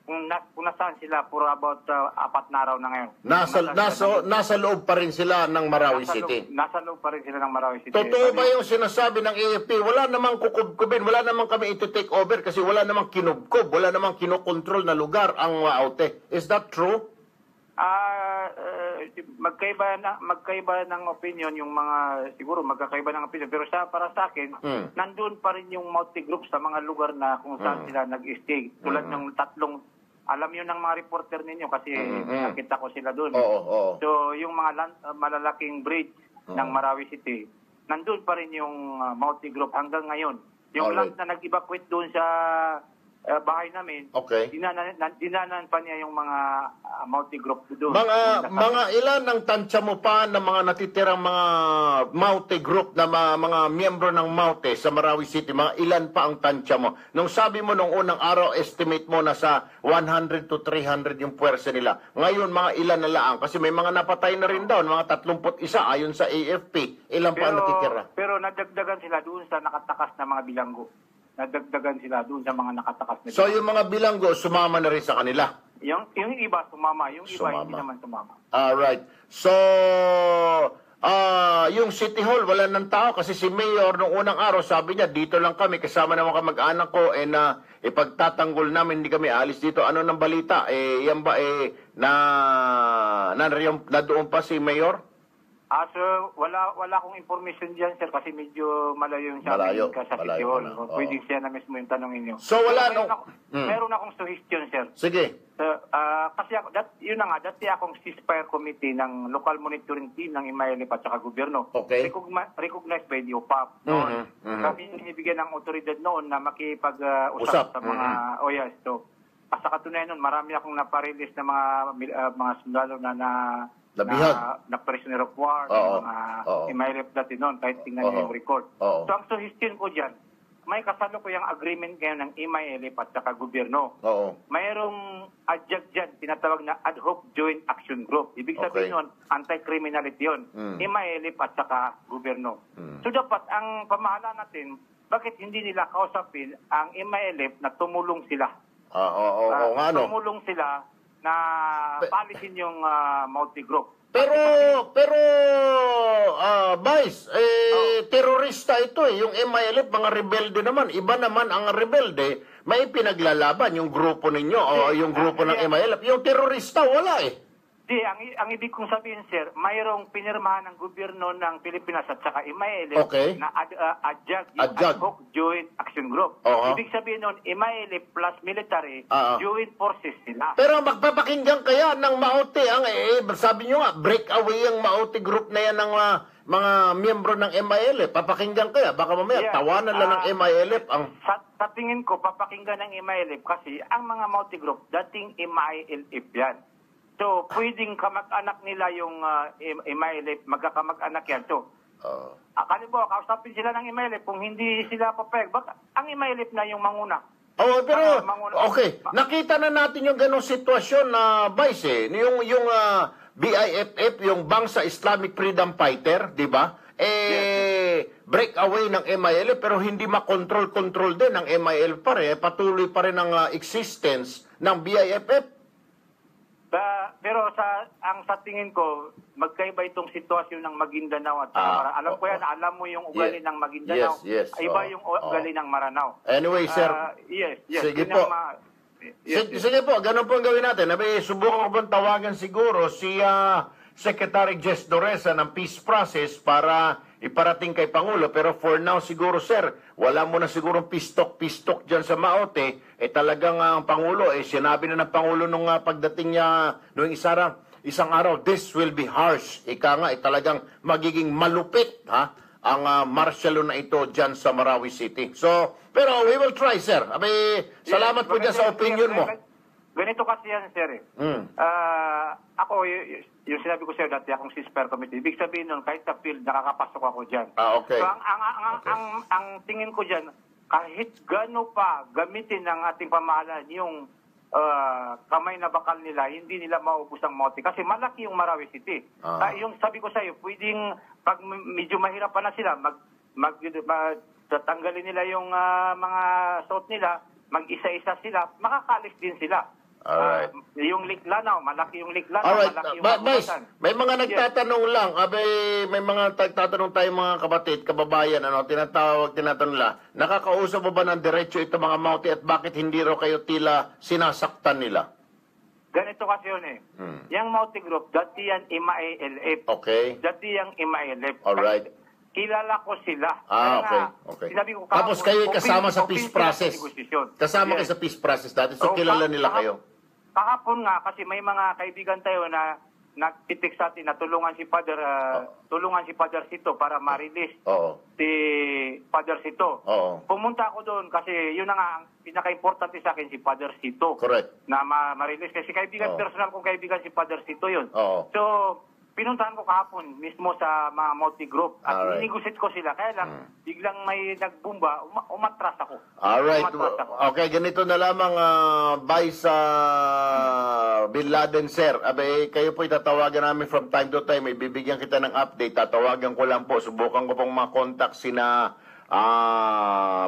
kung nasaan sila for about 4 na araw na ngayon. Nasa loob pa rin sila ng Marawi City. Nasa loob pa rin sila ng Marawi City. Totoo ba yung sinasabi ng AFP? Wala namang kukubkubin, wala namang kami ito-take over kasi wala namang kinubkob, wala namang kinokontrol na lugar ang Maute. Is that true? Magkaiba ng opinion yung mga, siguro magkakaiba ng opinion, pero para sa akin, nandun pa rin yung Mauti Group sa mga lugar na kung saan sila nag-stay. Tulad ng alam yun ng mga reporter ninyo kasi nakita ko sila doon. So yung mga malalaking bridge ng Marawi City, nandun pa rin yung Mauti Group hanggang ngayon. Yung land na nag-evacuate doon sa bahay namin, dinanan pa niya yung mga Mauti Group doon. Mga ilan ang tansya mo pa ng mga natitirang mga Mauti Group na mga miyembro ng Maute sa Marawi City? Mga ilan pa ang tansya mo? Nung sabi mo nung unang araw, estimate mo na sa 100 to 300 yung puwersa nila. Ngayon, mga ilan na laang? Kasi may mga napatay na rin daw, mga 31 ayon sa AFP. Ilan pa ang natitira? Pero nadagdagan sila doon sa nakatakas na mga bilanggo. Nadagdagan sila doon sa mga nakatakas na. So yung mga bilanggo, sumama na rin sa kanila? Yung iba sumama, yung iba hindi naman sumama. Alright. So, yung City Hall, wala ng tao kasi si Mayor nung unang araw, sabi niya, dito lang kami, kasama naman kamag-anak ko, ipagtatanggol namin, hindi kami alis dito. Ano ng balita? Yan ba, na doon pa si Mayor? Sir, wala akong information dyan, sir, kasi medyo malayo yung sa Malayo, amin sa malayo City Hall. na, oo. Pwede siya na mismo yung tanongin niyo. So, wala Meron akong suggestion, sir. Sige. Kasi yun na nga, dati akong ceasefire committee ng local monitoring team ng Imayelip at saka gobyerno. Okay. Recognized by the OPAP. Noon, kami binibigyan ng otoridad noon na makipag-usap sa mga OYAS. So, sa katunayan nun, marami akong naparelease na mga sundalo na prisoner of war, mga Imayelip dati noon, kahit tingnan niyo yung record. So, ang suggestion ko dyan, may kasalukuyang agreement ngayon ng Imayelip at saka gobyerno. Mayroong adjag dyan, tinatawag na ad hoc joint action group. Ibig sabihin nun, anti-criminality yun. Imayelip at saka gobyerno. So dapat, ang pamahala natin, bakit hindi nila kausapin ang Imayelip na tumulong sila? Tumulong sila na palitin yung multi-group. Pero Vice, terorista ito yung MILF, mga rebelde naman. Iba naman ang rebelde, may pinaglalaban yung grupo ninyo o yung grupo ng MILF. Yung terorista, wala Ang ibig kong sabihin, sir, mayroong pinirmahan ng gobyerno ng Pilipinas at saka MILF na ADJAG, Ad Hoc Joint Action Group. Ibig sabihin nun, MILF plus military, joint forces sila. Pero magpapakinggan kaya ng Maote, sabi nyo nga, breakaway ang Maote group na yan ng mga miyembro ng MILF. Papakinggan kaya? Baka mamaya, tawanan lang ng MILF. Sa tingin ko, papakinggan ng MILF kasi ang mga Maote group, dating MILF yan. So, pwedeng kamag-anak nila yung MILF, magkakamag-anak yan. So, halimbawa, kausapin sila ng MILF kung hindi sila papayag. Ang MILF na yung manguna. Pero, okay. Nakita na natin yung ganong sitwasyon na, Vice, yung BIFF, yung Bangsa Islamic Freedom Fighter, di ba? Breakaway ng MILF, pero hindi makontrol-control din ng MILF pa rin. Patuloy pa rin ang existence ng BIFF. Pero sa tingin ko, magkaiba itong sitwasyon ng Maguindanao at alam ko yan, alam mo yung ugali ng Maguindanao. Iba yung ugali ng Maranao. Anyway, sir. Sige po. Sige po, ganun po ang gawin natin. Subukan ko bang tawagan siguro si Secretary Jess Doresa ng Peace Process para iparating kay Pangulo. Pero for now, siguro, sir, wala mo na siguro pistok dyan sa Maote. Talagang ang Pangulo, sinabi na ng Pangulo nung pagdating niya noong isang araw, this will be harsh. Ika nga, talagang magiging malupit, ang martial law na ito dyan sa Marawi City. So, pero we will try, sir. Salamat po dyan sa opinion mo. Ganito kasi yan, sir. Ako, yung sinabi ko, sir, dati akong ceasefire committee. Ibig sabihin nun, kahit sa field, nakakapasok ako dyan. Okay. So, ang tingin ko dyan, kahit gano pa gamitin ng ating pamahalaan yung kamay na bakal nila, hindi nila maubos ang Maote. Kasi malaki yung Marawi City. Yung sabi ko sa'yo, pwedeng, pag medyo mahirap pa na sila, tatanggalin nila yung mga suot nila, mag-isa-isa sila, makakalis din sila. Alright. Yung Liklanaw, malaki yung Liklanaw, alright. malaki yung Vice, may mga nagtatanong lang. May mga nagtatanong tayo mga kapatid, kababayan, tinatanong lang. Nakakausap mo ba ng diretso ito mga Maote at bakit hindi raw kayo tila sinasaktan nila? Ganito kasi yun Yung Maote Group, dati yan MILF. Okay. Dati yung MILF. Alright. Kilala ko sila. Okay. Sinabi ko, tapos kayo kasama sa peace process. Kasama kayo sa peace process dati. So, kilala nila kayo. Kahapon nga, kasi may mga kaibigan tayo na nagtitik sa atin na tulungan si Father Sito para ma-release si Father Sito. Pumunta ako doon kasi yun na nga ang pinaka-importante sa akin, si Father Sito. Correct. Na ma-release kasi kaibigan, personal kong kaibigan si Father Sito yun. So, pinuntahan ko kahapon mismo sa mga Maote Group at inigusit ko sila. Kaya lang, biglang may nagbumba, umatras ako. Alright. Okay, ganito na lamang, Vice Bin Laden, sir. Kayo po itatawagan namin from time to time. Ibibigyan kita ng update. Tatawagan ko lang po. Subukan ko pong makontak sina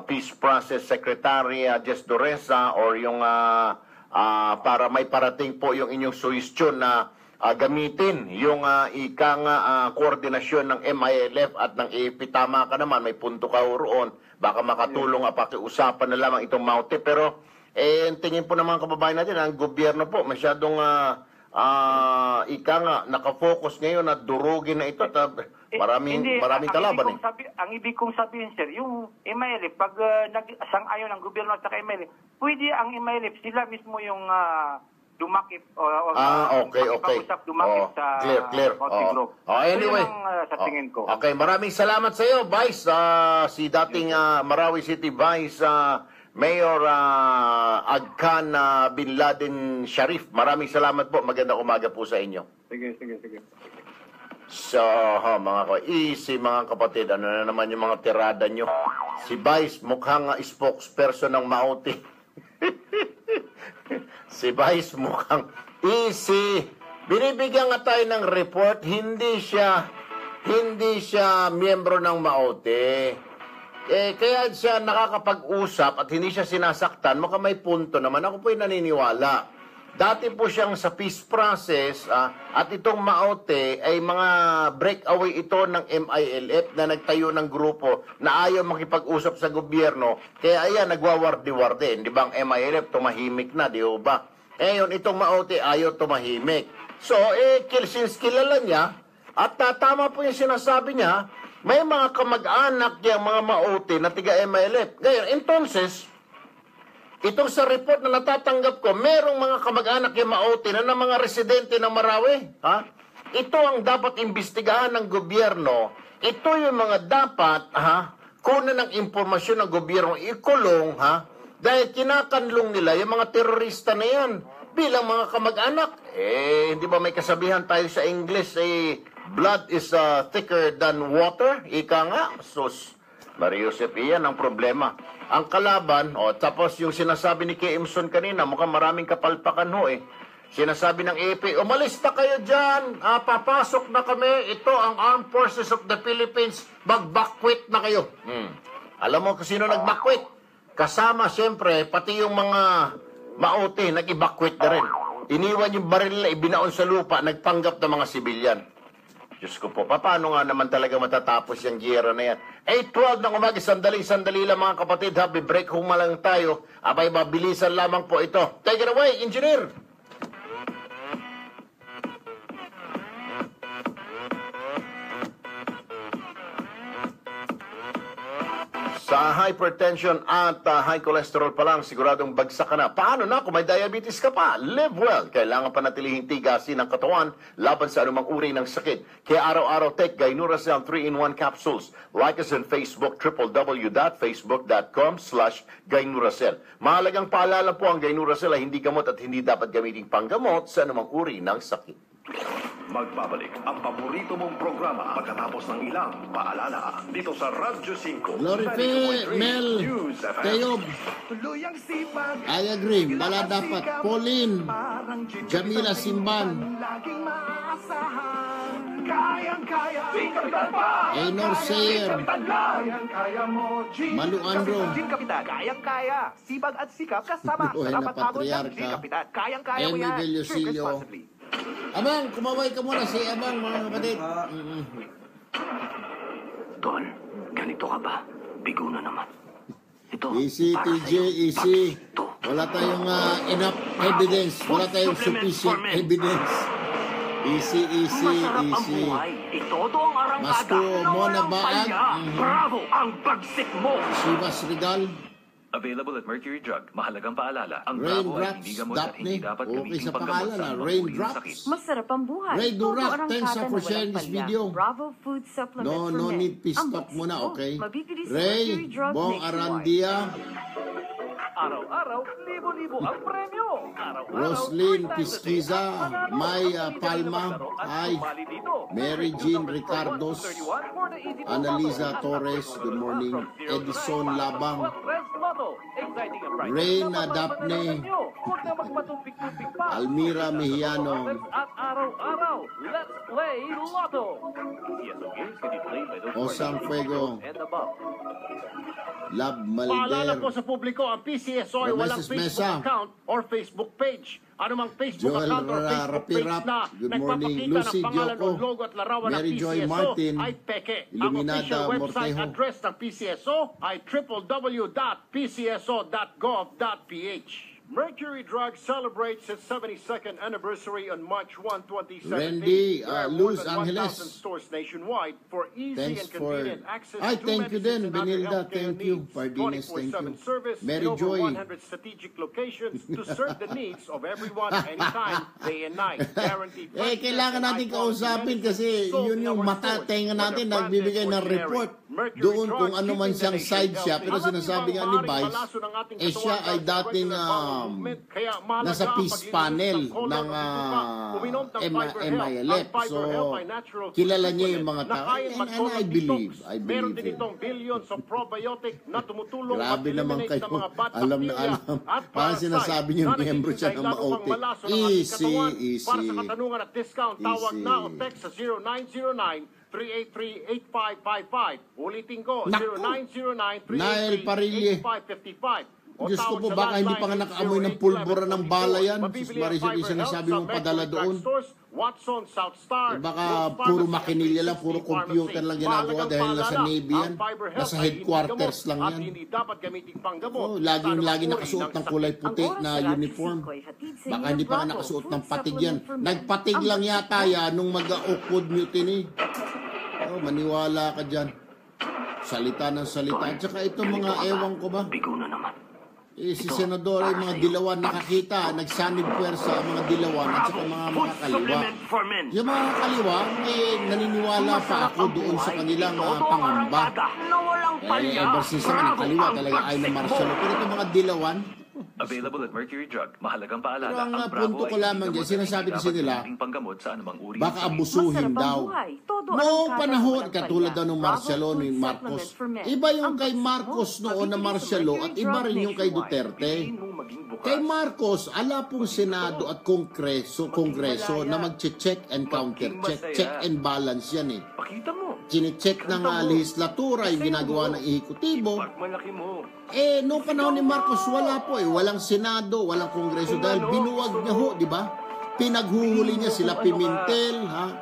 Peace Process Secretary Jess Doresa or yung para may parating po yung inyong suggestion na gamitin yung koordinasyon ng MILF at ng AFP. Tama ka naman, may punto ka roon. Baka makatulong pakiusapan na lamang itong Maute. Pero tingin po ng mga kababayan natin, ang gobyerno po masyadong nakafocus ngayon na durugin na ito. Maraming kalaban ang ibig kong sabihin, sir, yung MILF, pag sang-ayon ng gobyerno at saka MILF, pwede ang MILF, sila mismo yung dumakip okay. dumakip sa clear. multi-group. Anyway, sa tingin ko. Okay, maraming salamat sa iyo, Vice. Si dating Marawi City Vice Mayor Agkan Bin Laden Sharif. Maraming salamat po. Magandang umaga po sa inyo. Sige. So, easy mga kapatid. Ano na naman yung mga tirada nyo? Si Vice mukhang spokesperson ng Maute. Si Vice mukhang easy. Binibigyan nga tayo ng report, hindi siya miyembro ng Maute. Kaya siya nakakapag-usap at hindi siya sinasaktan, mukhang may punto naman. Ako po'y naniniwala. Dati po siyang sa peace process at itong Maute ay mga breakaway ito ng MILF na nagtayo ng grupo na ayaw makipag-usap sa gobyerno. Kaya ayan, nagwawardi-wardi. Di ba ang MILF tumahimik na, di ba? Ngayon, itong Maute ayaw tumahimik. So, since kilala niya, at tama po yung sinasabi niya, may mga kamag-anak yung mga Maute na tiga MILF. Ngayon, entonces, itong sa report na natatanggap ko, merong mga kamag-anak yung Maute na mga residente ng Marawi. Ito ang dapat imbestigahan ng gobyerno. Ito yung mga dapat kunan ng impormasyon ng gobyerno, ikulong, dahil kinakanlong nila yung mga terorista na yan bilang mga kamag-anak. Hindi ba may kasabihan tayo sa English, blood is thicker than water? Ika nga, sus. Mariusep, iyan ang problema. Ang kalaban, tapos yung sinasabi ni K. Imson kanina, mukhang maraming kapalpakan Sinasabi ng AP, umalis na kayo dyan, papasok na kami, ito ang Armed Forces of the Philippines, mag-backwit na kayo. Alam mo kung sino nag-backwit? Kasama, siyempre, pati yung mga Maute, nag-evacuate na rin. Iniwan yung baril na ibinaon sa lupa, nagpanggap ng mga sibilyan. Diyos ko po, paano nga naman talaga matatapos yung giyera na yan? 8:12 ng umaga, sandali lang mga kapatid, break home lang tayo. Abay, mabilisan lamang po ito. Take it away, engineer! Sa hypertension at high cholesterol pa lang, siguradong bagsak ka na. Paano na kung may diabetes ka pa? Live well. Kailangan panatilihing tigasin ng katawan laban sa anumang uri ng sakit. Kaya araw-araw take Gainuracell 3-in-1 capsules. Like us on Facebook, www.facebook.com/Gainuracell. Mahalagang paalala po, ang Gainuracell ay hindi gamot at hindi dapat gamitin panggamot sa anumang uri ng sakit. Magbabalik ang paborito mong programa pagkatapos ng ilang paalala dito sa Radyo 5. Glory Mel, Teo, I agree. Wala dapat. Pauline, Jamila Simban, Einor Sayer, Malu Andro, Kayang-kaya. Sibag at sikap kasama. Buhay na Patriarka, Emi Velosilio. Amang, kumaway ka muna si Amang, mga kapatid. Tol, ganito ka ba? Bigo na naman. Ito, Easy, TJ, easy. Wala tayong enough evidence. Wala tayong sufficient evidence. Easy. Itodo ang arangkada. Masko mo na baag. Bravo ang bagsik mo. Sivas Regal. Available at Mercury Drug. Mahalagang paalala. Ang Bravo ay Raindrops, hindi gamot at hindi Daphne. dapat Okay gamitin sa panggamot pangalan sa na anumang uri ng Raindrops. sakit. Masarap ang buhay. Ray Durac, Todo thanks arangkada for na sharing walang this palya. video. Bravo Food Supplement No for Men. need peace Ang talk bagsik muna, mo, okay? mabibili sa Ray, Mercury Drug Bong nationwide. Arandia, Araw-araw, libo-libo ang premyo. Araw-araw, Roslyn 3 times a day. Pisquiza, Mananalo May at pili Palma, ng maglaro at hi. sumali dito. Mary Jean Ricardos, 31 for the easy Annalisa Lotto. Torres, good morning. From 0 to Edison 9, Labang, Friends Lotto. Exciting ang price. Reyna Dapat Daphne, mapanalunan nyo. Huwag na magpatumpik-tumpik pa. Almira Mejiano, At araw-araw, let's play Lotto. CSO games can be played by those Osang Fuego, and above. Love Paalala po Malder. sa publiko, ang PCSO ay walang Mrs. Facebook Mesa. account or Facebook page. Anumang Facebook Joel account or Facebook page Rapirap. na Good morning, nagpapakita Lucy ng pangalan Dioko. o logo at larawan ng Mary Joy PCSO Martin. ay peke. Ang Iluminada official website Mortejo. address ng PCSO ay www.pcso.gov.ph. Mercury Drug celebrates its 72nd anniversary on March 1, 2017. Randy, There are more Luz than 1,000 Angeles. stores nationwide for easy Thanks and for... convenient access Ay, to thank you medicines din, and other Benilda. healthcare Thank you. needs. Pardines, thank 24/7 you. service Mary in over Joy. 100 strategic locations to serve the needs of everyone anytime, day and night. Guaranteed freshness Kailangan and natin high-quality kausapin medicines kasi sold yun in yung our mata, stores. tenga natin, Whether nagbibigay branded ng or generic, report Mercury doon Drug kung ano man keeping the siyang nation side siya. healthy. Pero sinasabi nga ni Vice, Malaso ng ating siya katawan ay sa dating regular bowel movement, kaya mahalaga nasa ang peace paglilinis panel ng colon ng ng bituka. Uminom ng Fiber Health. MILF. Ang Fiber So, Health ay natural kilala food niya yung supplement mga na tao. kayang And mag-colon I believe. detox. I Meron believe din it. itong billions of probiotic na tumutulong Grabe naman mag-eliminate kayo. ng mga bad Alam na bacteria alam. at Parang parasite sinasabi niyo, na miyembro siya ng nagbibigay lalo pang maote. malaso ng ating Easy, katawan. easy. Para sa katanungan at discount, tawag Easy. na o text sa 0909-383-8555. Ulitin ko, Naku! Nael Parille. 0909-383-8555. O Diyos ko tawag po, sa baka hindi pa nga landline nakaamoy ng pulbura ng bala yan. Mabibili Sus, Maricel, ang yung Fiber sinasabi Health mong sa padala Mercury doon. Drugstores, Watson, South Star, Eh, baka Rose puro Pharmacy, makinilya lang, puro 360 computer lang ginagawa Mahalagang dahil nasa paalala, Navy yan. ang Fiber Health Nasa ay hindi headquarters gamot lang at yan. hindi dapat gamitin panggamot. Oh, sa anumang lagi uri nakasuot ng ng sakit. kulay puti Ang oras na sa Radyo uniform. 5 ay hatid sa Baka inyo hindi pa nga Bravo, nakasuot food ng patig yan. supplement for men. Nagpatig Ang lang basic yata yan nung mag-Oakwood mutiny. Oh, maniwala ka dyan. Salita ng salita. At saka ito mga ewan ko ba? Bigo na naman. Si Senador ay mga dilawan nakakita, nagsanib puwersa ang mga dilawan at saka mga kaliwa. Supplement for men. Yung mga kaliwa, naniniwala pa ako doon sa kanilang pangamba. Na walang palya. Ever since naman ang kaliwa talaga ay na martial law. Pero itong mga dilawan, Available at Mercury Drug. Mahalagang paalala. Pero ang ang Bravo punto ko ay lamang hindi dyan, sinasabi gamot kasi na nila, hindi panggamot sa anumang uri ng baka sakit. abusuhin Masarap ang daw. buhay. Todo ang Noong kada panahon, walang katulad palya. daw ng martial law Bravo ni Food Marcos. Supplement for Men. Iba yung Ang kay basic Marcos mo, noon na mabibili sa martial law at Mercury iba Drug rin yung kay nationwide. Duterte. Piliin mong maging bukas. Kay Marcos, ala pong Senado at Kongreso na mag-check and counter-check. Check and balance yan eh. Pakita mo. Chine-check ng lehislatura yung ginagawa ng ehekutibo. Pagmalaki mo. Noong panahon ni Marcos, wala po eh. Walang Senado, walang Kongreso dahil binuwag niya ho, di ba? Pinaghuhuli niya sila Pimentel, ha?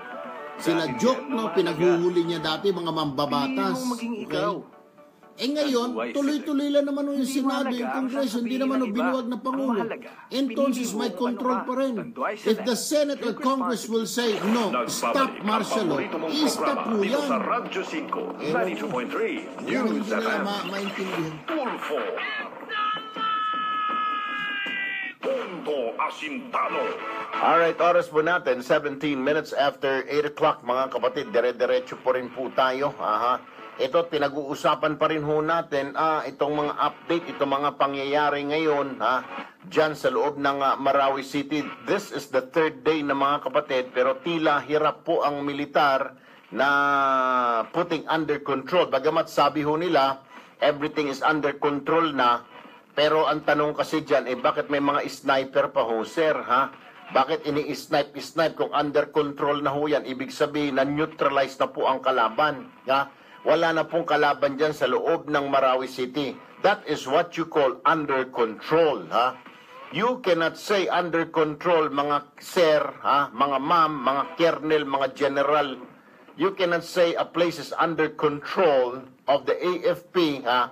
Sila Jokno, pinaghuhuli niya dati mga mambabatas. Piliin mong maging Okay? ikaw. Ngayon, tuloy-tuloy lang naman yung Senado, yung Kongreso, hindi naman binuwag na Pangulo. Entonces, may control pa rin. If the Senate or Congress will say, no, stop martial law, i-stop po Dito sa yan. Radyo 5, 92.3 Yan, News hindi nila FM. maintindihan. Tulfo. Punto Asintano. Alright, oras po natin, 17 minutes after 8 o'clock, mga kapatid. Dire-diretso po rin po tayo. Aha. Ito, pinag-uusapan pa rin ho natin itong mga update, itong mga pangyayari ngayon dyan sa loob ng Marawi City. This is the third day na mga kapatid, pero tila hirap po ang militar na putting under control. Bagamat sabi ho nila, everything is under control na, pero ang tanong kasi dyan, bakit may mga sniper pa ho, sir, ha? Bakit ini-snipe kung under control na ho yan? Ibig sabihin na neutralize na po ang kalaban, ha? Wala na pong kalaban dyan sa loob ng Marawi City. That is what you call under control, ha? You cannot say under control, mga sir, ha? Mga ma'am, mga colonel, mga general. You cannot say a place is under control of the AFP, ha?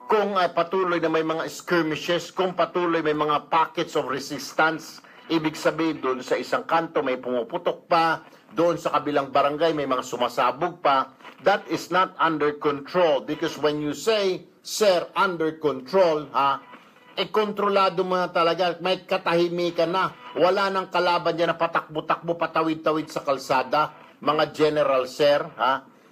Kung patuloy na may mga skirmishes, kung patuloy may mga pockets of resistance, ibig sabihin doon sa isang kanto may pumuputok pa, doon sa kabilang barangay may mga sumasabog pa, that is not under control. Because when you say, sir, under control, kontrolado mo na talaga, may katahimikan na, wala nang kalaban dyan na patakbo-takbo, patawid-tawid sa kalsada, mga general, sir,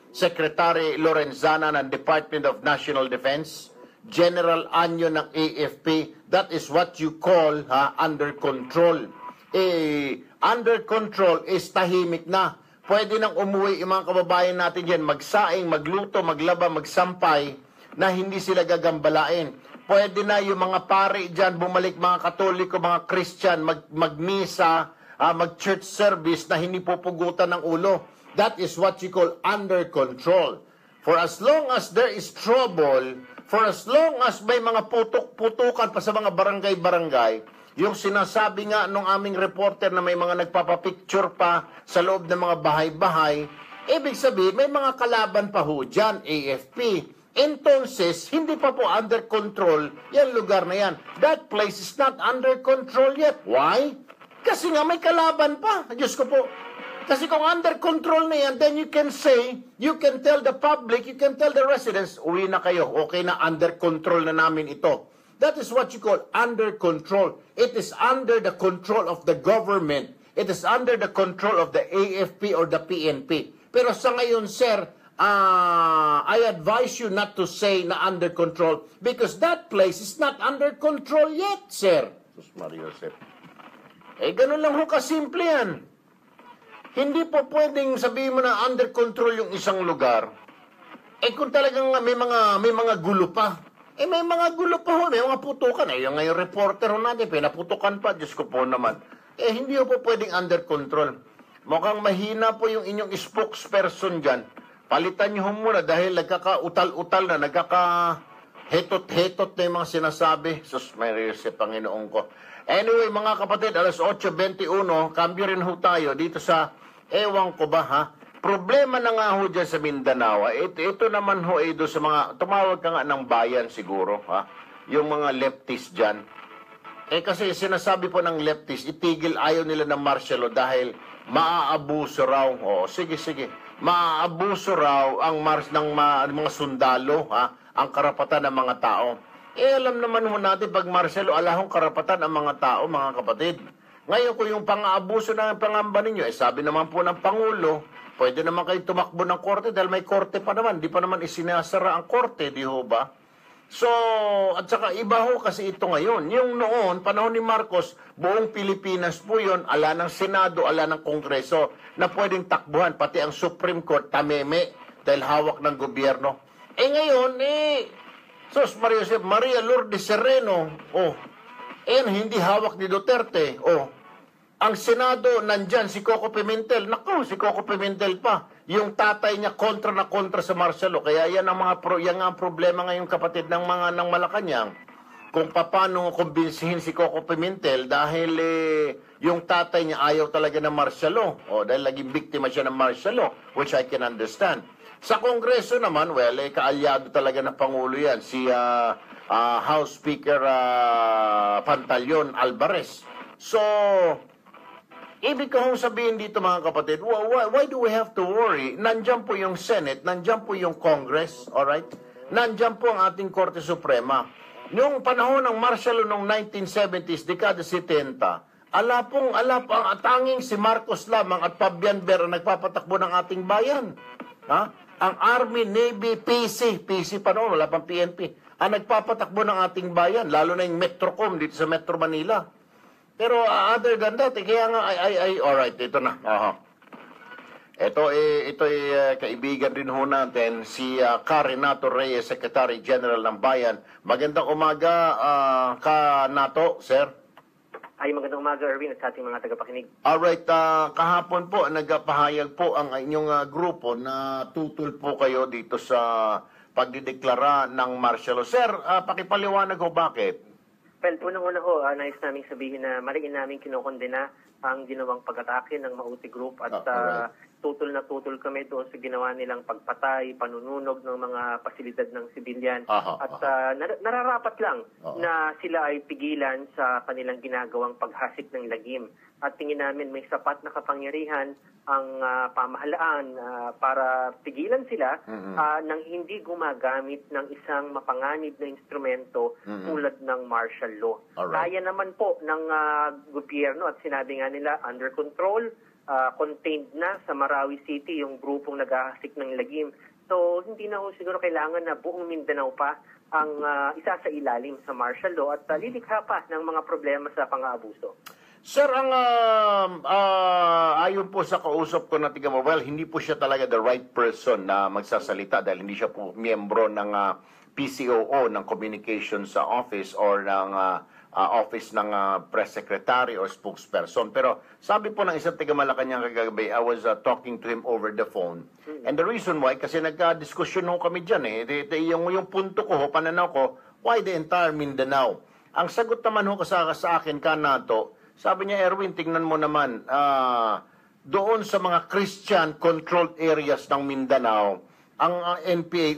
Secretary Lorenzana ng Department of National Defense, General Anyo ng AFP, that is what you call under control. Under control is tahimik na. Pwede nang umuwi yung mga kababayan natin dyan, magsaing, magluto, maglaba, magsampay, na hindi sila gagambalain. Pwede na yung mga pari dyan, bumalik mga Katoliko, mga Christian, magmisa, mag-church service na hindi pupugutan ng ulo. That is what you call under control. For as long as there is trouble, For as long as may mga putukan pa sa mga barangay-barangay, yung sinasabi nga nung aming reporter na may mga nagpapapicture pa sa loob ng mga bahay-bahay, ibig sabihin, may mga kalaban pa ho dyan, AFP. Entonces, hindi pa po under control yung lugar na yan. That place is not under control yet. Why? Kasi nga may kalaban pa. Diyos ko po. Kasi kung under control na yan, then you can say, you can tell the public, you can tell the residents, uwi na kayo, okay na, under control na namin ito. That is what you call under control. It is under the control of the government. It is under the control of the AFP or the PNP. Pero sa ngayon, sir, I advise you not to say na under control because that place is not under control yet, sir. Sus Mario, sir. Ganun lang ho kasimple yan. Hindi po pwedeng sabihin mo na under control yung isang lugar. Kung talagang may mga gulo pa. May mga gulo pa ho, may mga putukan. Yung ngayon reporter ho natin, pinaputukan pa. Diyos ko po naman. Hindi po pwedeng under control. Mukhang mahina po yung inyong spokesperson dyan. Palitan nyo muna dahil nagkakautal-utal na, nagkakahetot-hetot na yung mga sinasabi. Sus, may Diyos, Panginoon ko. Anyway, mga kapatid, alas 8:21, cambio rin ho tayo dito sa, ewan ko ba ha, problema na nga ho dyan sa Mindanao. Ito naman ho doon sa mga, tumawag ka nga ng bayan siguro, ha? Yung mga leftist dyan. Kasi sinasabi po ng leftist, itigil ayaw nila ng martial law dahil maaabuso raw. Sige. Maaabuso raw ang mga sundalo, ha? Ang karapatan ng mga tao. Alam naman ho natin, pag martial law, alahong karapatan ang mga tao, mga kapatid. Ngayon, kung yung pang-aabuso na pangamba ninyo, sabi naman po ng Pangulo, pwede naman kayo tumakbo ng korte dahil may korte pa naman. Di pa naman isinasara ang korte, di ho ba? So, at saka iba ho kasi ito ngayon. Yung noon, panahon ni Marcos, buong Pilipinas po yun, ala ng Senado, ala ng Kongreso, na pwedeng takbuhan, pati ang Supreme Court, tameme, dahil hawak ng gobyerno. Ngayon, Sos Maria Lourdes Sereno, hindi hawak ni Duterte, ang Senado, nandyan si Coco Pimentel. Naku, si Coco Pimentel pa. Yung tatay niya kontra sa martial law. Kaya yan ang ang problema ngayon, kapatid ng Malacanang. Kung paano kumbinsihin si Coco Pimentel dahil yung tatay niya ayaw talaga ng martial law. Dahil naging biktima siya ng martial law, which I can understand. Sa Kongreso naman, kaalyado talaga ng Pangulo yan. Si House Speaker Pantaleon Alvarez. So, ibig kong sabihin dito mga kapatid, why do we have to worry? Nandyan po yung Senate, nandyan po yung Congress, alright? Nandyan po ang ating Korte Suprema. Noong panahon ng martial law noong 1970s, dekada 70, ala po ang tanging si Marcos lamang at Fabian Ver ang nagpapatakbo ng ating bayan. Ha? Ang Army, Navy, PC pa noon, wala pang PNP, ang nagpapatakbo ng ating bayan, lalo na yung Metrocom dito sa Metro Manila. Pero other than that, kaya nga, alright, ito na. Ito kaibigan din ho natin, si Renato Reyes, Secretary General ng Bayan. Magandang umaga, Nato, sir. Ay, magandang umaga, Erwin, at sa ating mga tagapakinig. Alright, kahapon po, nagpahayag po ang inyong grupo na tutol po kayo dito sa pagdideklara ng martial law. Sir, pakipaliwanag ho bakit? Well, unang-una ho, nais namin sabihin na mariin namin kinokondena ang ginawang pag-atake ng Mauti Group at tutol na tutol kami doon sa ginawa nilang pagpatay, panununog ng mga pasilidad ng sibilyan. Nararapat lang na sila ay pigilan sa kanilang ginagawang paghasik ng lagim. At tingin namin may sapat na kapangyarihan ang pamahalaan para pigilan sila nang hindi gumagamit ng isang mapanganib na instrumento tulad ng martial law. Kaya naman po ng gobyerno at sinabi nga nila under control, contained na sa Marawi City yung grupong naghahasik ng lagim. So, hindi na ho siguro kailangan na buong Mindanao pa ang isa sa ilalim sa martial law at lilikha pa ng mga problema sa pang-aabuso. Sir, ang ayon po sa kausap ko na tiga well, hindi po siya talaga the right person na magsasalita dahil hindi siya po miyembro ng PCOO, ng Communications Office or ng office ng press secretary or spokesperson. Pero sabi po ng isang taga Malacanang kagabi, I was talking to him over the phone. And the reason why, kasi nagka-diskusyon ho kami dyan yung punto ko, pananaw ko, why the entire Mindanao? Ang sagot naman ho sa akin kanato, sabi niya, Erwin, tingnan mo naman, doon sa mga Christian-controlled areas ng Mindanao, ang NPA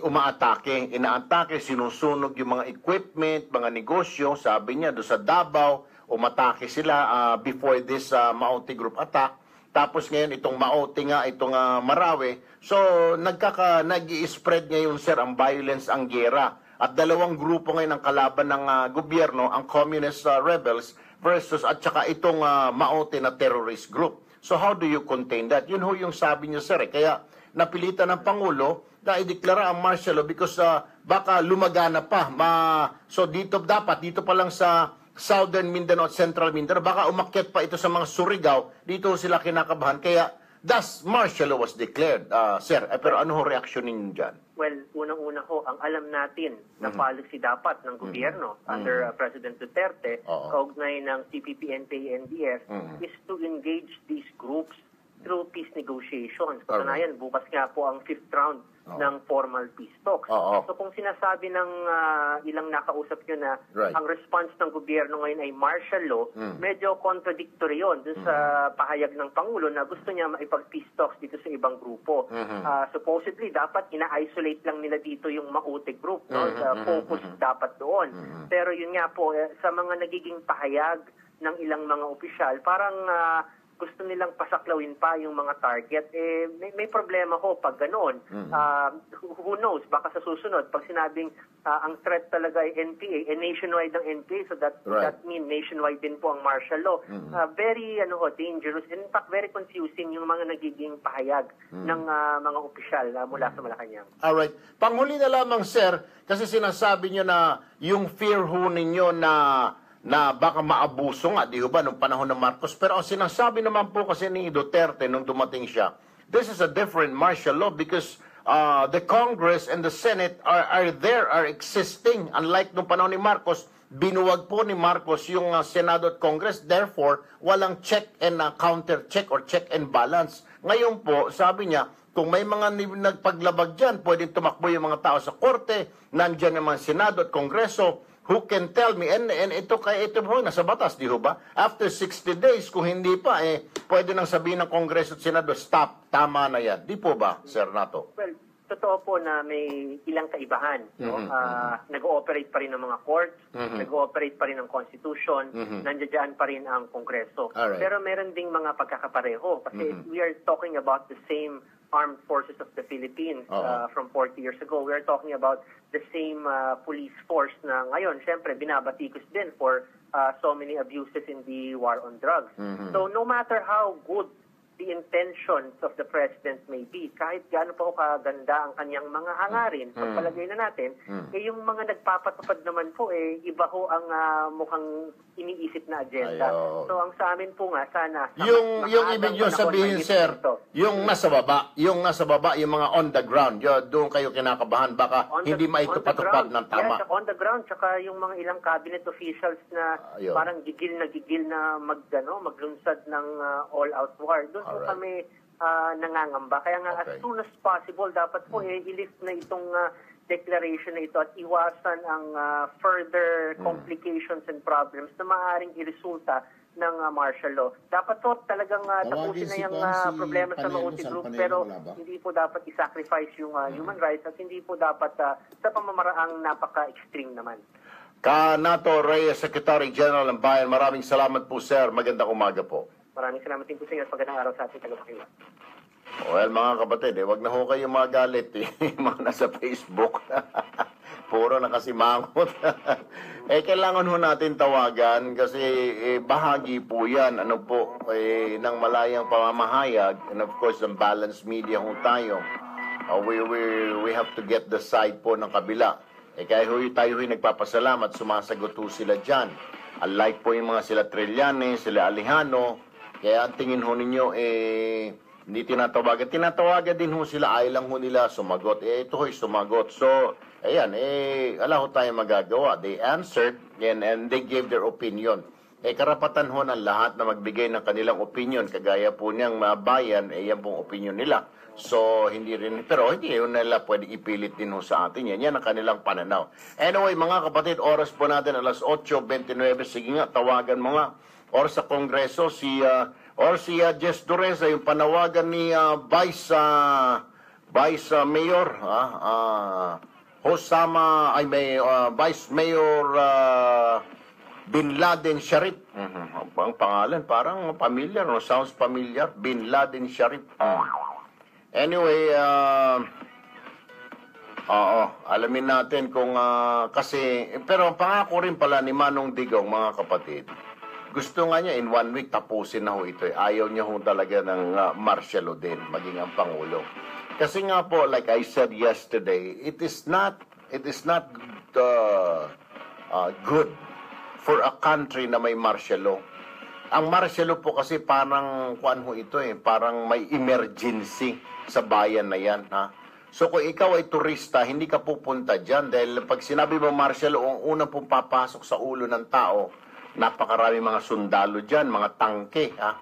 inaatake, sinusunog yung mga equipment, mga negosyo. Sabi niya, doon sa Davao, umatake sila before this Maote Group attack. Tapos ngayon, itong Maote nga, itong Marawi. So, nag-i-spread ngayon, sir, ang violence, ang gera. At dalawang grupo ngayon ang kalaban ng gobyerno, ang communist rebels versus at saka itong Maote na terrorist group. So, how do you contain that? Yun ho yung sabi niya, sir. Kaya, napilitan ng Pangulo na ideklara ang martial law because baka lumagana pa. So dito pa lang sa Southern Mindanao at Central Mindanao, baka umakyat pa ito sa mga Surigao, dito sila kinakabahan. Kaya thus martial law was declared, sir. Pero ano ho reaksyon ninyo dyan? Well, unang-una ho, ang alam natin na policy dapat ng gobyerno under President Duterte, kaugnay ng CPP, NPA, NDF, is to engage these groups through peace negotiations. Katunayan, bukas nga po ang 5th round ng formal peace talks. So kung sinasabi ng ilang nakausap nyo na ang response ng gobyerno ngayon ay martial law, medyo contradictory yon dun sa pahayag ng Pangulo na gusto niya maipag-peace talks dito sa ibang grupo. Supposedly, dapat ina-isolate lang nila dito yung Maote Group. Focus dapat doon. Pero yun nga po, sa mga nagiging pahayag ng ilang mga opisyal, parang gusto nilang pasaklawin pa yung mga target, may problema ho pag ganoon. Who knows, baka sa susunod, pag sinabing ang threat talaga ay NPA, nationwide ng NPA, so that mean nationwide din po ang martial law. Very dangerous, and in fact, very confusing yung mga nagiging pahayag ng mga opisyal mula sa Malacanang. Alright. Panghuli na lamang, sir, kasi sinasabi nyo na yung fear ho ninyo na baka maabuso nga, di ba, nung panahon ng Marcos. Pero ang sinasabi naman po kasi ni Duterte nung dumating siya, this is a different martial law because the Congress and the Senate are existing. Unlike nung panahon ni Marcos, binuwag po ni Marcos yung Senado at Congress. Therefore, walang check and counter-check or check and balance. Ngayon po, sabi niya, kung may mga nagpaglabag dyan, pwedeng tumakbo yung mga tao sa korte, nandyan naman Senado at Kongreso. Who can tell me? And ito po, nasa batas, di ba? After 60 days, kung hindi pa, pwede nang sabihin ng Kongreso at Senado, stop, tama na yan. Di po ba, Sir Nato? Well, totoo po na may ilang kaibahan. Nag-ooperate pa rin ng mga courts, nag-ooperate pa rin ng Constitution, nandiyan pa rin ang Kongreso. Pero meron ding mga pagkakapareho. Kasi we are talking about the same armed forces of the Philippines from 40 years ago. We are talking about the same police force na ngayon, syempre, binabatikos din for so many abuses in the war on drugs. So no matter how good the intentions of the President may be, kahit gaano pa kaganda ang kanyang mga hangarin, pagpalagay na natin, yung mga nagpapatupad naman po, iba ho ang mukhang iniisip na agenda. So ang sa amin po nga, sana... Yung ibig nyo sabihin, sir, yung nasa baba, yung mga on the ground, doon kayo kinakabahan, baka hindi maitupatupad ng tama. Yes, on the ground, tsaka yung mga ilang cabinet officials na parang gigil na maglunsad ng all-out war. Doon po kami nangangamba. Kaya nga, as soon as possible, dapat po i-lift na itong declaration na ito at iwasan ang further complications and problems na maaaring iresulta ng martial law. Dapat po talagang tapusin na yung problema sa Maote Group, pero hindi po dapat i-sacrifice yung human rights at hindi po dapat sa pamamaraang napaka-extreme naman. Nato Reyes, Secretary General ng Bayan, maraming salamat po, sir. Magandang umaga po. Maraming salamat din po sa inyo at magandang araw sa ating tagapakinig. Well, mga kapatid, wag na ho kayo magalit, mga nasa Facebook. Puro nakasimangot. Kailangan ho natin tawagan kasi bahagi po yan, ng malayang pamamahayag. And of course, ang balanced media ho tayo. We have to get the side po ng kabila. Kaya tayo nagpapasalamat, sumasagot ho sila dyan. Unlike po yung mga sila Trillanes, sila Alejano, kaya ang tingin ho ninyo, hindi tinatawagan. Tinatawagan din ho sila, ayaw lang ho nila sumagot. Ito ho'y sumagot. So, ayan, wala ho tayo magagawa. They answered and they gave their opinion. Karapatan ho ng lahat na magbigay ng kanilang opinion. Kagaya po niyang bayan, yan pong opinion nila. So, hindi rin, pero hindi yun nila pwede ipilit din ho sa atin. Yan ang kanilang pananaw. Anyway, mga kapatid, oras po natin alas 8:29. Sige nga, tawagan mo nga. Or sa Kongreso, si Jess Dureza, yung panawagan ni Vice Mayor, Vice Mayor Bin Laden Sharif. Ang pangalan, parang familiar, no? Sounds familiar. Bin Laden Sharif. Anyway, alamin natin kung kasi, pero ang pangako rin pala ni Manong Digong, mga kapatid, gusto nga niya in 1 week tapusin na ho ito. Ayaw niya ho talaga ng martial law din, maging ang Pangulo. Kasi nga po, like I said yesterday, it is not good for a country na may martial law. Ang martial law po kasi parang parang may emergency sa bayan na yan, ha? So kung ikaw ay turista, hindi ka pupunta dyan dahil pag sinabi mo martial law, ang unang pong papasok sa ulo ng tao, napakarami mga sundalo dyan, mga tangke, ha?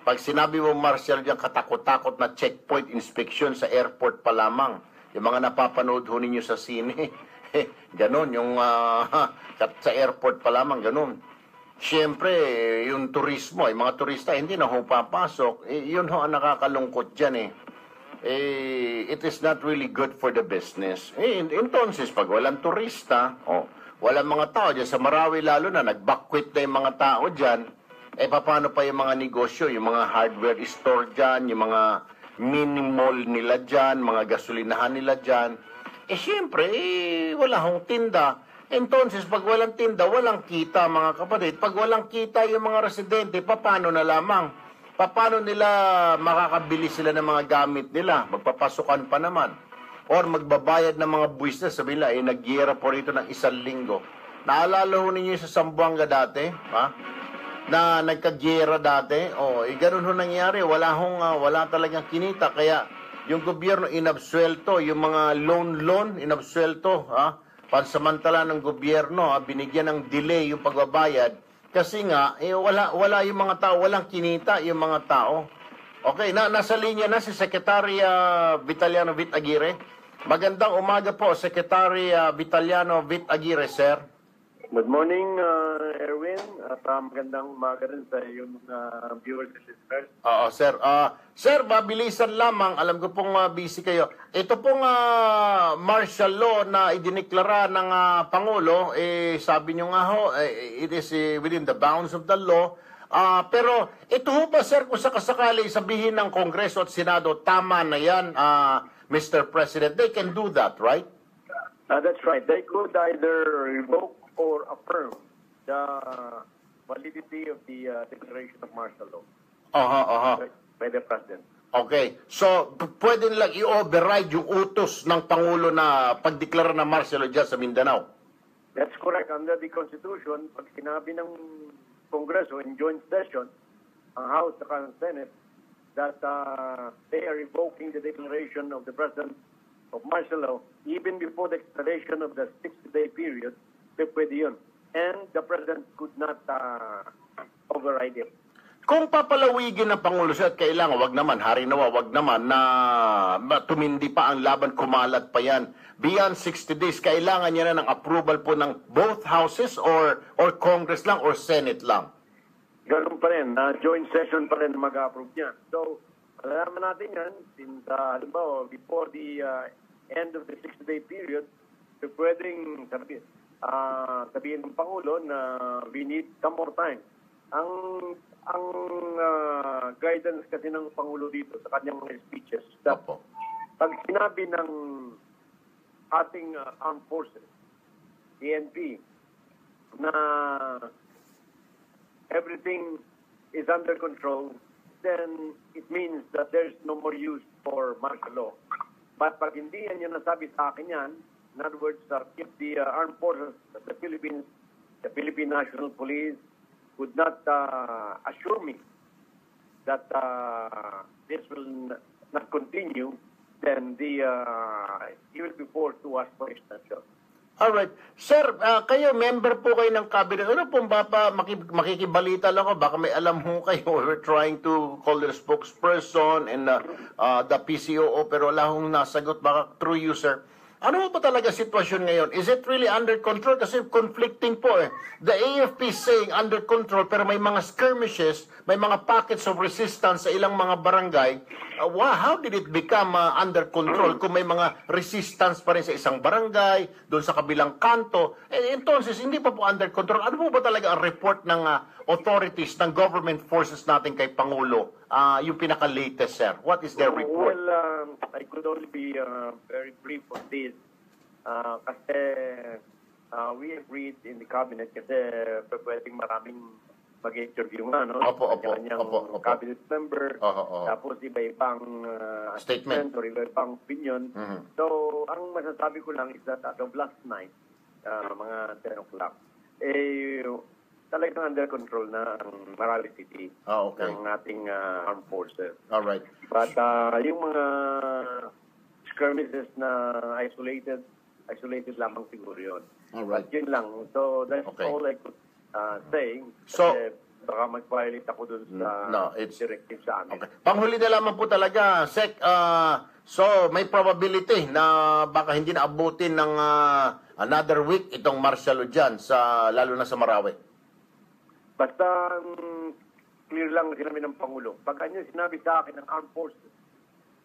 Pag sinabi mo martial dyan, katakot-takot na checkpoint inspection sa airport pa lamang. Yung mga napapanood ho ninyo sa sine, ganon, yung sa airport pa lamang, ganon. Siyempre, yung turismo, yung mga turista, hindi na ho papasok. Yun ho ang nakakalungkot dyan, it is not really good for the business. Entonces, pag walang turista, walang mga tao dyan, sa Marawi lalo na, nag-backwit na yung mga tao dyan, paano pa yung mga negosyo, yung mga hardware store dyan, yung mga mini mall nila dyan, mga gasolinahan nila dyan, siyempre, wala hong tinda. Entonces, pag walang tinda, walang kita, mga kapatid. Pag walang kita yung mga residente, paano na lamang? Paano nila makakabili sila ng mga gamit nila? Magpapasukan pa naman. Or magbabayad ng mga buwis sabi nila, nag-gira po rito ng 1 linggo. Naalala ho ninyo sa Sambuanga dati, ha? Na nagka-gira dati, ganun ho nangyari. Wala talagang kinita. Kaya yung gobyerno inabsuelto, yung mga loan, inabsuelto, ha? Pansamantala ng gobyerno, binigyan ng delay yung pagbabayad. Kasi nga, wala yung mga tao, walang kinita yung mga tao. Okay, nasa linya na si Secretary Vitaliano Vit Aguirre. Magandang umaga po, Secretary Vitaliano Vit Aguirre, sir. Good morning, Erwin. At magandang umaga rin sa iyong viewers and listeners. Oo, sir. Sir, mabilisan lamang. Alam ko pong busy kayo. Ito pong martial law na idineklara ng Pangulo, sabi nyo nga ho, it is within the bounds of the law. Pero ito ho ba, sir, kung sakasakali sabihin ng Kongreso at Senado, tama na yan, Mr. President, they can do that, right? That's right. They could either revoke or affirm the validity of the declaration of martial law by the President. Okay. So, pwede nilang i-override yung utos ng Pangulo na pagdeklara ng martial law dyan sa Mindanao? That's correct. Under the Constitution, pag sinabi ng Kongreso in joint session, ang House at Senate, that they are revoking the declaration of the President of martial law even before the expiration of the 60-day period, pwede yun. And the President could not override it. Kung papalawigin ng Pangulo siya at kailangan, wag naman na tumindi pa ang laban, kumalat pa yan. Beyond 60 days, kailangan niya na ng approval po ng both houses or Congress lang or Senate lang? Ganun pa rin. Joint session pa rin mag-approve niya. So, alaman natin yan, since, halimbawa, before the end of the 60-day period, pwedeng sabihin ng Pangulo na we need some more time. Ang guidance kasi ng Pangulo dito sa kanyang speeches, that pag sinabi ng ating armed forces, PNP, na everything is under control, then it means that there's no more use for martial law. But pag hindi yan yung nasabi sa akin yan, in other words, if the armed forces of the Philippines the Philippine National Police would not assure me that this will not continue, then he will be forced to ask for extension. Alright. Sir, kayo, member po kayo ng cabinet. Ano pong makikibalita lang ako? Baka may alam ho kayo. We're trying to call the spokesperson and the PCOO, pero wala hong nasagot. Baka through you, sir. Ano po talaga sitwasyon ngayon? Is it really under control? Kasi conflicting po eh. The AFP saying under control, pero may mga skirmishes, may mga pockets of resistance sa ilang mga barangay. How did it become under control kung may mga resistance pa rin sa isang barangay, doon sa kabilang kanto? Entonces, hindi pa po under control. Ano po ba talaga ang report ng authorities, ng government forces natin kay Pangulo? Yung pinaka-latest, sir. What is their report? Well, I could only be very brief on this. Kasi we agreed in the cabinet kasi pwedeng maraming mag-interview nga, no? Opo. Cabinet member, tapos iba-ibang statement or iba-ibang opinion. So, ang masasabi ko lang is that as of last night, mga 10 o'clock, talagang under control na ang Marawi City ng ating armed forces. Alright. But yung mga skirmishes na isolated lamang siguro yun. Alright. But yun lang. So that's all I could say. So, kasi baka mag-violate ako dun sa directive sa amin. Okay. Panghuli na lamang po talaga, Sec, so may probability na baka hindi na abutin ng another week itong martial law dyan, lalo na sa Marawi. Basta clear lang sinabi ng Pangulo. Pag ano sinabi sa akin ng armed forces,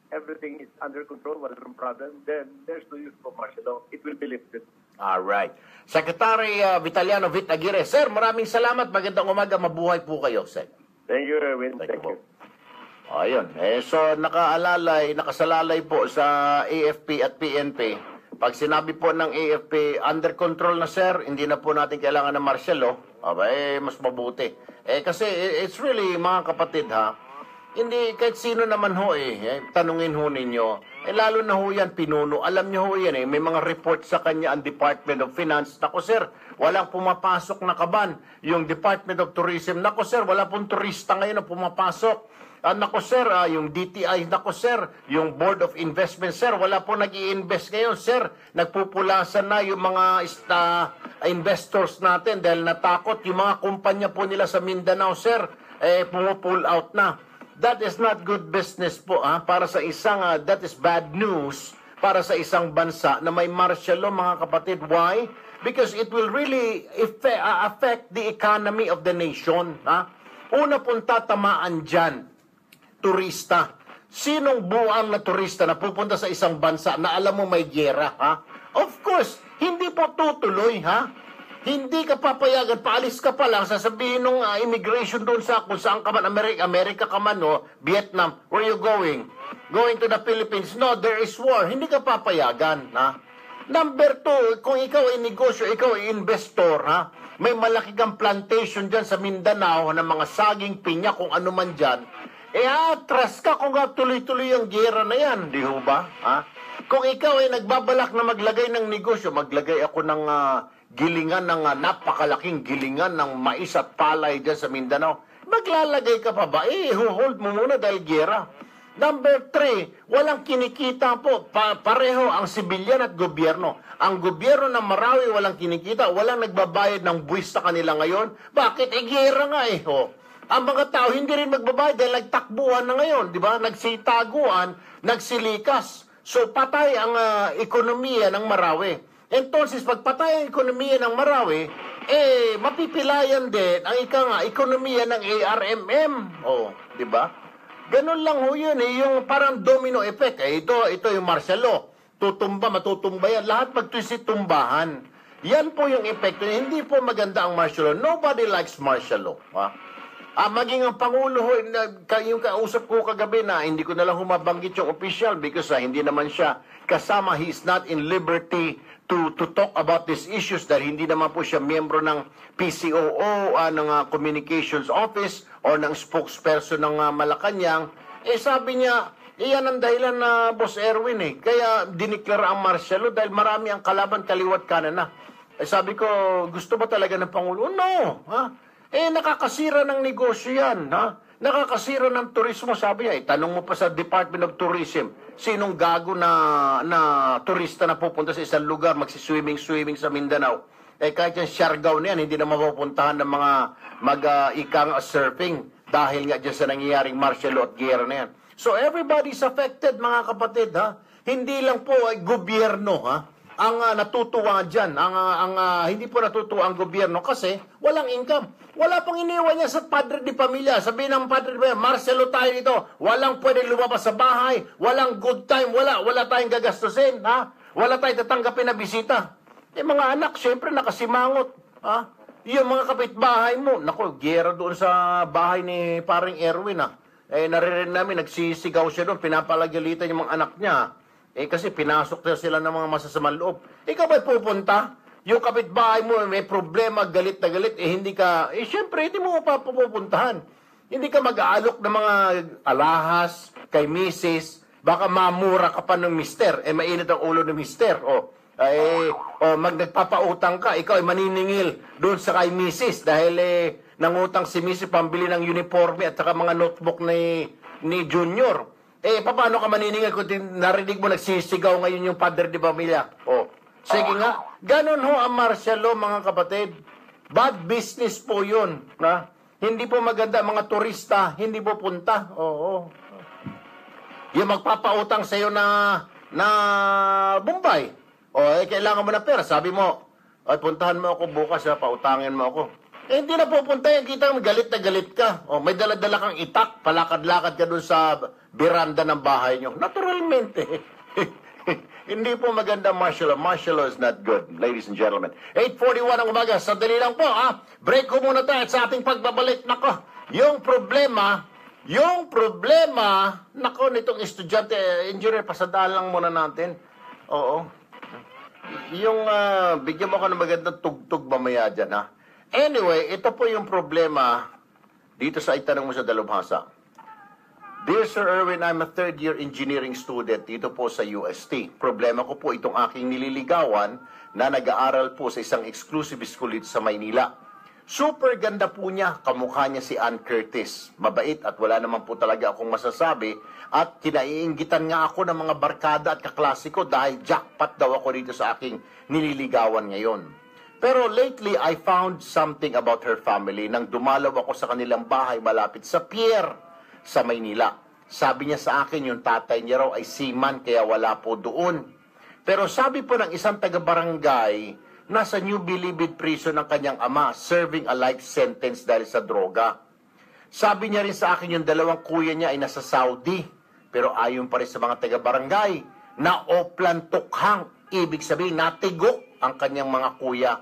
everything is under control, wala nang problem, then there's no use for martial law. It will be lifted. Alright. Secretary Vitaliano Vit Aguirre. Sir, maraming salamat. Magandang umaga. Mabuhay po kayo, Sir. Thank you, Erwin. Thank you. Ayun. So, nakasalalay po sa AFP at PNP. Pag sinabi po ng AFP, under control na, sir, hindi na po natin kailangan ng martial law, mas mabuti. Kasi it's really, mga kapatid, hindi, kahit sino naman ho tanungin ho ninyo, lalo na ho yan, pinuno. Alam nyo ho yan may mga report sa kanya ang Department of Finance. Nako sir, walang pumapasok na kaban. Yung Department of Tourism, nako sir, wala pong turista ngayon na pumapasok. Nako sir, yung DTI, nako sir, yung Board of Investment, sir, wala po nag-i-invest ngayon, sir. Nagpupulasan na yung mga investors natin dahil natakot yung mga kumpanya po nila sa Mindanao, sir, pull out na. That is not good business po, para sa isang, that is bad news para sa isang bansa na may martial law, mga kapatid. Why? Because it will really affect the economy of the nation. Una pong tatamaan dyan, turista. Sinong buang na turista na pupunta sa isang bansa na alam mo may giyera, Of course, hindi po tutuloy, Hindi ka papayagan, paalis ka pa lang, sasabihin ng immigration doon sa kung saan ka man, America ka man, Vietnam, where you going? Going to the Philippines? No, there is war. Hindi ka papayagan, Number 2, kung ikaw ay negosyo, ikaw ay investor, may malaki kang plantation dyan sa Mindanao ng mga saging, pinya, kung ano man dyan, atras ka kung tuloy-tuloy ang gera na yan, di ho ba? Kung ikaw ay nagbabalak na maglagay ng negosyo, maglagay ako ng gilingan ng napakalaking gilingan ng mais at palay dyan sa Mindanao, maglalagay ka pa ba? Hold mo muna dahil gera. Number 3, walang kinikita po. Pareho ang sibilyan at gobyerno. Ang gobyerno ng Marawi walang kinikita, walang nagbabayad ng buwis sa kanila ngayon. Bakit? Gera nga Ang mga tao hindi rin magbabayad dahil nagtakbuhan na ngayon, di ba? Nagsitaguan, nagsilikas. So patay ang ekonomiya ng Marawi. Entonces, pag patay ang ekonomiya ng Marawi, mapipilayan din ang ekonomiya ng ARMM. Di ba? Ganun lang ho yun, yung parang domino effect. Ito yung martial law. Tutumba, matutumba yan. Lahat magtusitumbahan. Yan po yung epekto. Hindi po maganda ang martial law. Nobody likes martial law. Maging ang Pangulo, yung kausap ko kagabi na hindi ko na lang humabanggit yung official because hindi naman siya kasama. He is not in liberty to talk about these issues dahil hindi naman po siya miyembro ng PCOO, ng Communications Office or ng spokesperson ng Malacanang. Sabi niya, iyan ang dahilan na Boss Erwin Kaya diniklara ang martial law dahil marami ang kalaban kaliwat kanan na. Ay sabi ko, gusto ba talaga ng Pangulo? No. Ha? Nakakasira ng negosyo yan. Ha? Nakakasira ng turismo. Sabi niya, tanong mo pa sa Department of Tourism, sinong gago na turista na pupunta sa isang lugar, magsiswimming sa Mindanao. Kahit yung Siargao na yan, hindi na mapupuntahan ng mga ikang surfing dahil nga dyan sa nangyayaring martial law at giyera na yan. So everybody's affected, mga kapatid, ha? Hindi lang po ay gobyerno, ha? Ang natutuwa dyan, hindi po natutuwa ang gobyerno kasi walang income. Wala pang iniwan niya sa padre de pamilya. Sabihin ng padre de pamilya, Marcelo tayo dito, walang pwede lumabas sa bahay, walang good time, wala tayong gagastusin, ha? Wala tayong tatanggapin na bisita. Mga anak, syempre nakasimangot, ha? Yung mga kapitbahay mo, naku, giyera doon sa bahay ni paring Erwin, ha? Naririnig namin, nagsisigaw siya doon, pinapalagalitan yung mga anak niya. Kasi pinasok na sila ng mga masasamang loob. Ikaw ba'y pupunta? Yung kapitbahay mo may problema, galit na galit, hindi ka, syempre, hindi mo pupuntahan. Hindi ka mag-aalok ng mga alahas kay misis, baka mamura ka pa ng mister, mainit ang ulo ng mister, nagpapautang ka, ikaw ay maniningil doon sa kay misis, dahil nangutang si misis pambili ng uniforme at saka mga notebook ni Junior. Paano ka maniningil kung narinig mo nagsisigaw ngayon yung padre de pamilya? Sige nga, ganun ho ang martial law, mga kapatid. Bad business po yun. Na? Hindi po maganda, mga turista, hindi po punta. Yung magpapautang sa'yo na Bombay. Kailangan mo na pera. Sabi mo, puntahan mo ako bukas, pautangin mo ako. Hindi na pupunta yan. Kita mo, galit na galit ka. May dala-dala kang itak, palakad-lakad ka dun sa beranda ng bahay nyo. Naturalmente. Hindi po maganda martial law. Martial law is not good, ladies and gentlemen. 8:41 ang umaga. Sandali lang po, ha? Break ko muna tayo sa ating pagbabalik. Nako, yung problema, nako, nitong estudyante, engineer, pasadaan lang muna natin. Oo. Yung, bigyan mo ko ng magandang tugtog mamaya dyan, ha? Anyway, ito po yung problema dito sa itanong mo sa dalubhasa. Dear Sir Erwin, I'm a third-year engineering student dito po sa UST. Problema ko po itong aking nililigawan na nag-aaral po sa isang exclusive school dito sa Maynila. Super ganda po niya, kamukha niya si Ann Curtis. Mabait at wala naman po talaga akong masasabi at kinaiinggitan nga ako ng mga barkada at kaklase ko dahil jackpot daw ako dito sa aking nililigawan ngayon. Pero lately, I found something about her family nang dumalaw ako sa kanilang bahay malapit sa pier sa Maynila. Sabi niya sa akin yung tatay niya raw ay seaman kaya wala po doon. Pero sabi po ng isang taga-barangay, nasa New Bilibid prison ng kanyang ama serving a life sentence dahil sa droga. Sabi niya rin sa akin yung dalawang kuya niya ay nasa Saudi. Pero ayon pa rin sa mga taga-barangay na oplan tukhang, ibig sabihin natigo ang kanyang mga kuya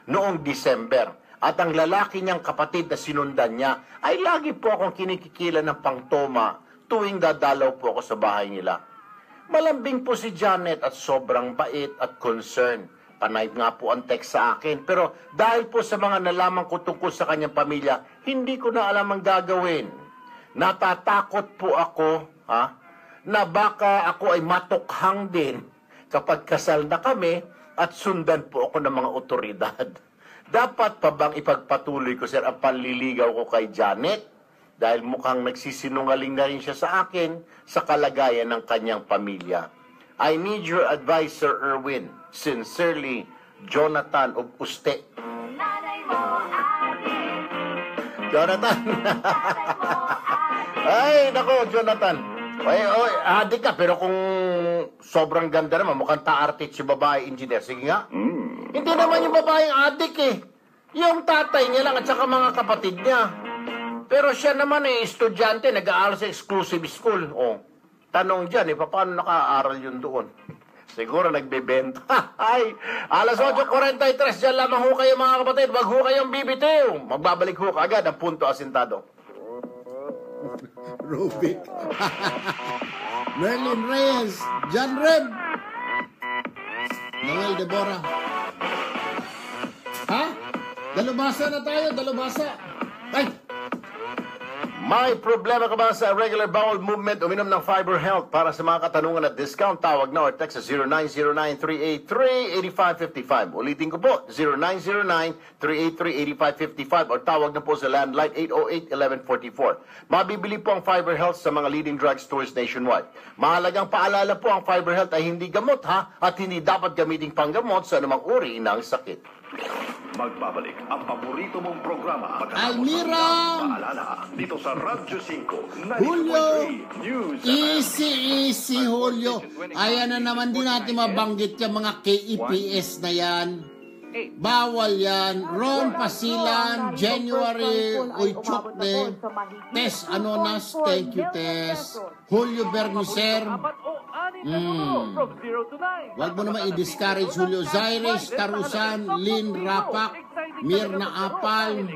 noong December. At ang lalaki niyang kapatid na sinundan niya ay lagi po akong kinikikila ng pangtoma tuwing dadalaw po ako sa bahay nila. Malambing po si Janet at sobrang bait at concern. Panay nga po ang text sa akin. Pero dahil po sa mga nalaman ko tungkol sa kanyang pamilya, hindi ko na alam ang gagawin. Natatakot po ako na baka ako ay matukhang din kapag kasal na kami at sundan po ako ng mga otoridad. Dapat pa bang ipagpatuloy ko, sir, ang panliligaw ko kay Janet? Dahil mukhang nagsisinungaling na rin siya sa akin sa kalagayan ng kanyang pamilya. I need your advice, Sir Erwin. Sincerely, Jonathan of Uste. Jonathan! Ay, nako, Jonathan. Adik ka, pero kung sobrang ganda naman, mukhang taartit si babae engineer. Sige nga. Hindi naman yung babaeng adik Yung tatay niya lang at saka mga kapatid niya. Pero siya naman estudyante, nag-aaral sa exclusive school. Tanong dyan, paano naka-aaral yun doon? Siguro nagbebenta. Ay, alas 8:43, dyan lamang ho kayo mga kapatid. Wag ho kayong bibitiw. Magbabalik ho kaagad ang punto asintado. Rubik. Merlin Reyes, John Reb, Noel Deborah. Dalubhasa na tayo, dalubhasa. Ay! May problema ka ba sa regular bowel movement? Uminom ng Fiber Health para sa mga katanungan at discount. Tawag na or text sa 0909-383-8555. Ulitin ko po, 0909-383-8555 or tawag na po sa landline 808-1144. Mabibili po ang Fiber Health sa mga leading drugstores nationwide. Mahalagang paalala po, ang Fiber Health ay hindi gamot at hindi dapat gamiting panggamot sa anumang uri ng sakit. Magbabalik ang paborito mong programa. Almira! Paalala, dito sa Radyo 5, Julio! 90.3 News. Easy, Julio. Ayan na naman din natin mabanggit yung mga KEPS na yan. Bawal yan. Ron Pasilan, January Uychokde, Tess Anonas, thank you Tess. Julio Bernicer. Wag mo naman i-discourage Julio. Zaires Tarusan, Lynn Rapak, Mirna Apal.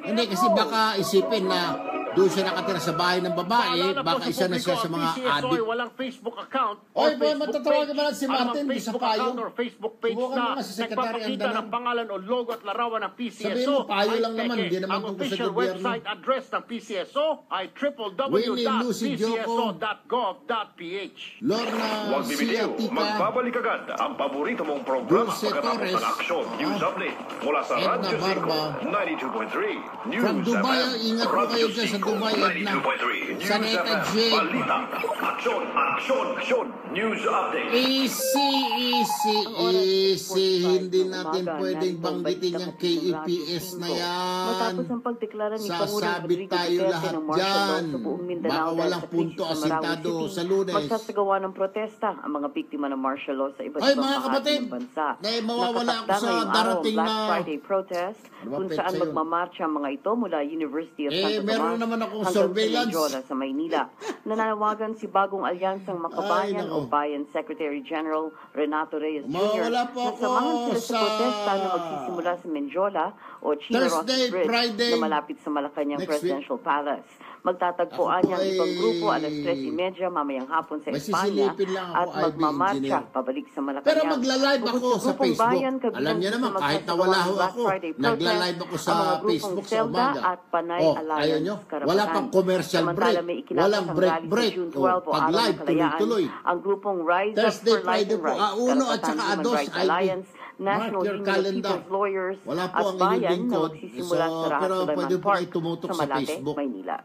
Hindi kasi baka isipin na doon siya nakatira sa bahay ng babae, baka isa na siya sa mga adik. Walang Facebook account. Oy, boy, matatawagan ba natin si Martin di sa payo? Or Facebook page na nagpapakita ng pangalan o logo at larawan ng PCSO. Sabihin mo, payo lang naman, hindi naman ang tungkol sa official gobyerno. website address ng PCSO ay www.pcso.gov.ph. Lorna Huwag bibitiw, magbabalik agad ang paborito mong programa Dulce pagkatapos Torres. ng aksyon news update mula sa Edna Radyo Barba. 5, 92.3 News From Dubai, FM. ingat po kayo dyan sa Dubai, Edna. 92.3 News Saneta FM. J. Balita, aksyon, news update. Easy. Hindi natin pwedeng banggitin yung KEPS na yan. Matapos ang pagdeklara ni Pangulong Sasabit Rodrigo tayo Duterte lahat ng martial law dyan. sa buong Mindanao Baka dahil walang sa punto krisis sa Marawi asintado City, sa Lunes. magsasagawa ng protesta ang mga biktima ng martial law sa iba't Ay, ibang mga bahagi kapatid, ng bansa. dahil mawawala ako sa Nakatakda ngayong darating araw, na... Black Friday protest kung Lumapit saan sa'yo. magmamarcha ang mga ito mula University of Santo meron Tomas naman akong hanggang sa surveillance. Menjola sa Maynila. Nananawagan si Bagong Alyansang Makabayan Ay, o Bayan Secretary General Renato Reyes Jr. Mawawala po na ako samahan sila sa sa protesta na magsisimula sa Menjola o Chino Ross Thursday, Bridge Friday, na malapit sa Malacanang next Presidential Palace. Magtatagpuan Ako po niya ang ibang ay- grupo alas 3:30 mamayang hapon sa May Espanya sisilipin lang ako, at IB magmamarcha engineer. pabalik sa Malacanang. Pero magla-live Bukod ako sa grupong Facebook. Bayan, kabilang Alam niya sa naman, kahit na magsasagawa wala ng ho Black ako, Friday protest, nagla-live ako sa ang mga grupong Facebook sa Selda umaga. at Panay Oh, Alliance ayaw nyo? Karapatan. Wala pang commercial Samantala, break. may ikinasas Walang ang break rally sa break. June 12 Oh, o pag Araw ng live, Kalayaan, tuloy-tuloy. ang grupong Rise Up Thursday, for Life Friday and po. Rights, Uno at Karapatan, saka Human dos, Rights IB. Alliance, National Mark your Union of calendar. People's Lawyers Wala po at ang inyong Bayan na lingkod. magsisimula So, sa Rahat pero Sulaiman pwede po Park kayo tumutok sa sa Malate, Facebook. Maynila.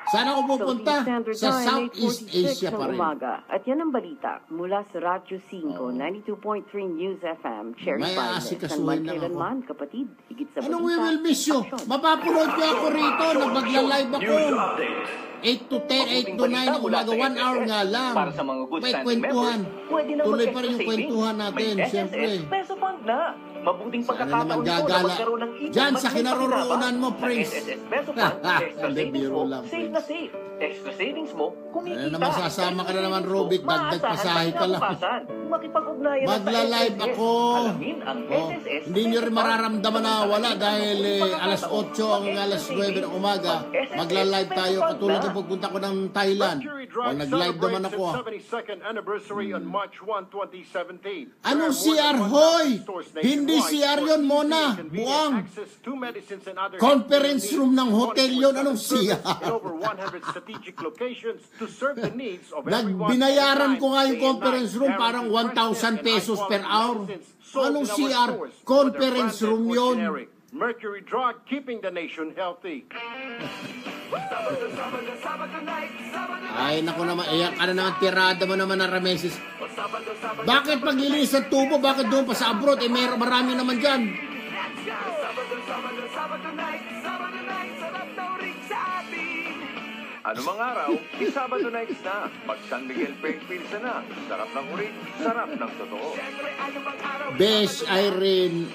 Saan ako pupunta? Standard Sa Time, Southeast 8:46 Asia pa ng rin. umaga. At yan ang balita mula sa Radyo 5, 92.3 News FM, Cherry May Violet, aasikasuhin San lang Kailanman, kapatid, higit sa Anong balita. we will miss you? Aksyon. Mapapanood niyo ako rito na magla-live ako. News update. 8 to 10, 8 to 9 ng umaga, 1 hour nga lang. Para sa mga good May standing kwentuhan. members, pwede na Tuloy pa rin yung mag-extra savings. kwentuhan natin, May siyempre. SSS Peso Fund na. Mabuting Sana naman pagkakataon ito na gagala. magkaroon ng Diyan sa maging kinaroroonan mo, pakinabang. Prince. Sa SSS Peso Fund, extra Hindi, savings biro mo, lang, safe na safe. Extra savings mo, kumikita. Ano naman, sasama ka na naman, Extra savings Rubik. mo, Dagdag maasahan pasahe ka lang. kinabukasan. Makipag-ugnayan na sa Magla-live SSS. ako. Alamin ang Oh, SSS hindi nyo rin Peso Fund. mararamdaman na wala dahil alas 8 ang alas 9 ng umaga. Magla-live tayo katulad ng pagpunta ko ng Thailand. O nag-live naman ako. 72nd anniversary on March 1, 2017. Anong CR, hoy? Hindi CR yun, Mona. Buang. Conference room ng hotel yun. Anong CR? Nagbinayaran ko nga yung conference room, parang 1,000 pesos per hour. Anong CR? Conference room yun. Mercury Drug, keeping the nation healthy. Ay, naku naman, iyak ka na naman, tirada mo naman ng Rameses. Bakit paglilinis ng tubo, bakit doon pa sa abroad? Eh, marami naman dyan. Ano mang araw, Sabado nights na. Mag San Miguel Paint Pilsen na. Sarap ng uring, sarap ng totoo. Besh, Irene,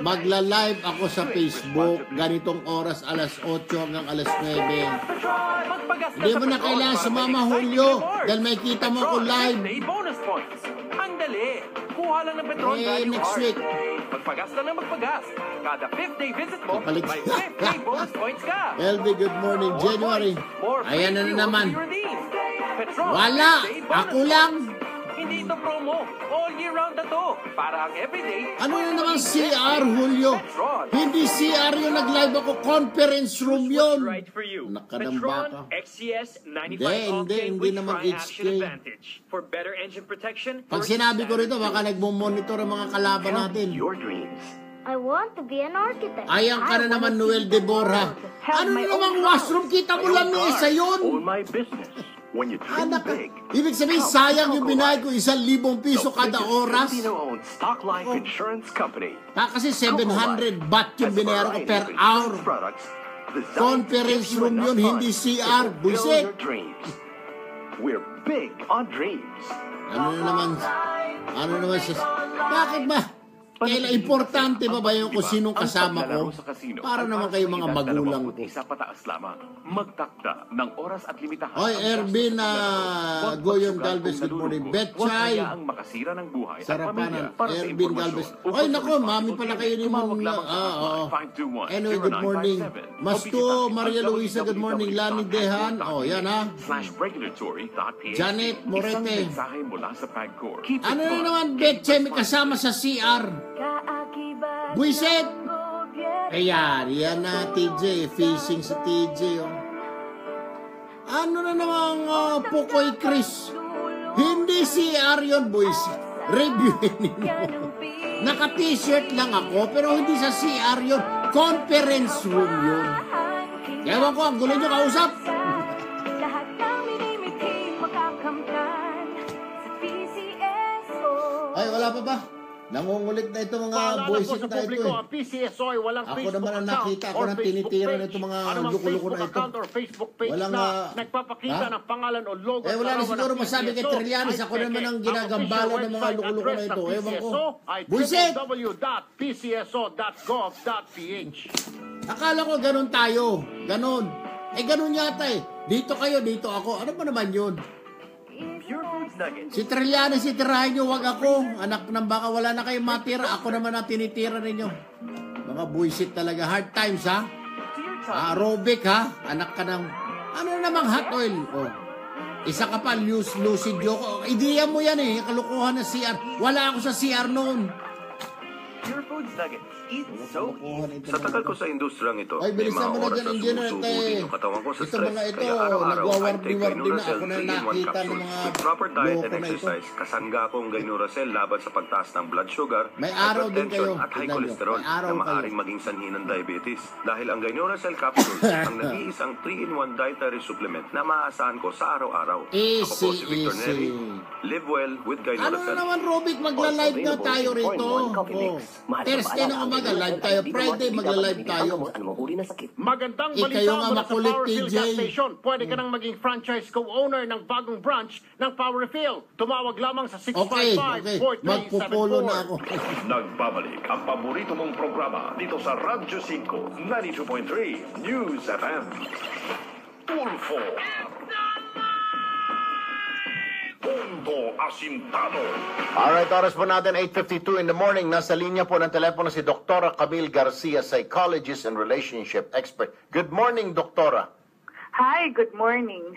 magla-live ako sa Facebook, ganitong oras, alas 8 hanggang alas 9. Hindi mo na kailangan sumama, Julio, dahil may kita mo ako live. Bonus points. Ang dali. Kuha lang ng Petron Value next Card. week. Magpagas lang ng magpagas. Kada 5th day visit mo, Kapalit. may 50 bonus points ka. LB, good morning, January. More Ayan na free naman. fuel to be redeemed. Petron, Wala, save bonus ako lang. points. Hindi ito promo. All year round na to. Para ang everyday. Ano na naman CR, Julio? Hindi CR yung nag-live ako. Conference room yun. Right for you. Nakadamba ka. XCS 95 Hindi naman Tri-Action HK. Advantage. For better engine protection. Pag sinabi ko rito, baka nagmumonitor ang mga kalaban natin. Your dreams. I want to be an architect. Ayan ka na naman, Noel de Borja. Ano na namang washroom? Kita mo lang isa yun. Own my business. When you dream Anak, big, ibig sabihin, sayang yung binayad ko 1,000 piso kada oras. Filipino-owned Stock Life Insurance Company. Kasi 700 baht yung binayaran ko per hour. Conference room yun, hindi CR. Buisit. We're big on dreams. Ano naman siya? Bakit ba? Kailan importante ba yung kung sinong kasama ko? Para naman kayo mga magulang ko. Isa pataas lamang. Magtakda ng oras at limitahan. Oy, Ervin Goyon Galvez, good morning. Betchay. ang makasira ng buhay at Sarapanan, pamilya para sa Ervin Galvez. Oy, nako, mami pala kayo ni Ma'am. Anyway, good morning. Masto, Maria Luisa, good morning. Lani Dehan. Oh, yan ha. Janet Morete. Ano na naman, Betchay, may kasama sa CR. Buisit! Ayan, yan na TJ, facing sa TJ. Oh. Ano na namang Pukoy Chris? Hindi CR yun, Buisit. Reviewin mo. Naka-t-shirt lang ako, pero hindi sa CR yun. Conference room yun. Ewan ko, ang gulo nyo kausap. Lahat ng minimiti makakamtan sa PCSO. Ay, wala pa ba? Nangungulit na ito mga buisit na ito eh. PCSO ay walang Ako Facebook naman ang account nakita ko or ng Facebook tinitira page. nito mga Anumang luko-luko Facebook na ito. account or Facebook page Walang, na nagpapakita ha? ng pangalan o logo. Wala na siguro masabi kay Trillanes. Ako naman ang ginagambala ng mga luko-luko na ito. Ewan ko. Buisit! www.pcso.gov.ph. Akala ko ganun tayo. Ganun. Ganun yata eh. Dito kayo, dito ako. Ano ba naman yun? Si Trillanes, si tirahin nyo, wag ako. Anak ng baka wala na kayong matira. Ako naman ang tinitira ninyo. Mga buisit talaga. Hard times, ha? Aerobic, ha? Anak ka ng... Ano namang hot oil? Oh. Isa ka pa, lucid joke. Ideya mo yan eh. Kalukuhan ng CR. Wala ako sa CR noon. Pure Foods Nuggets. Eat so easy. Sa tagal ko sa industriyang ito, Ay, bilisan mo na dyan, engineer. yung katawan ko sa Ito stress. mga ito, Kaya araw-araw, I take nagwawardi-wardi na. Gainuracell Ako na 3-in-1 nakita ng capsules. mga With proper diet loko and na ito. exercise, kasangga akong Gainuracell laban sa pagtaas ng blood sugar, May araw din hypertension kayo. at high Tignan nyo. cholesterol May araw na maaaring kayo. maging sanhi ng diabetes. Dahil ang Gainuracell capsules ang nag-iisang 3-in-1 dietary supplement na maaasahan ko sa araw-araw. Ako po si Victor Neri. Live well with Ano na Gainuracell. naman, Robic? Magla-live na tayo rito. Thursday na umaga, live tayo. Friday, magla-live tayo. Magandang Kayo balita nga mula sa makulit, Power Refill TJ. Gas Station. Pwede ka nang maging franchise co-owner ng bagong branch ng Power Refill. Tumawag lamang sa Okay. 655-4374. Magpupulo na ako. Nagbabalik ang paborito mong programa dito sa Radyo 5, 92.3 News FM. Tulfo. Punto Asintado. Alright, oras po natin 8:52 in the morning. Nasa linya po ng telepono si Dr. Camille Garcia, psychologist and relationship expert. Good morning, Doktora. Hi, good morning.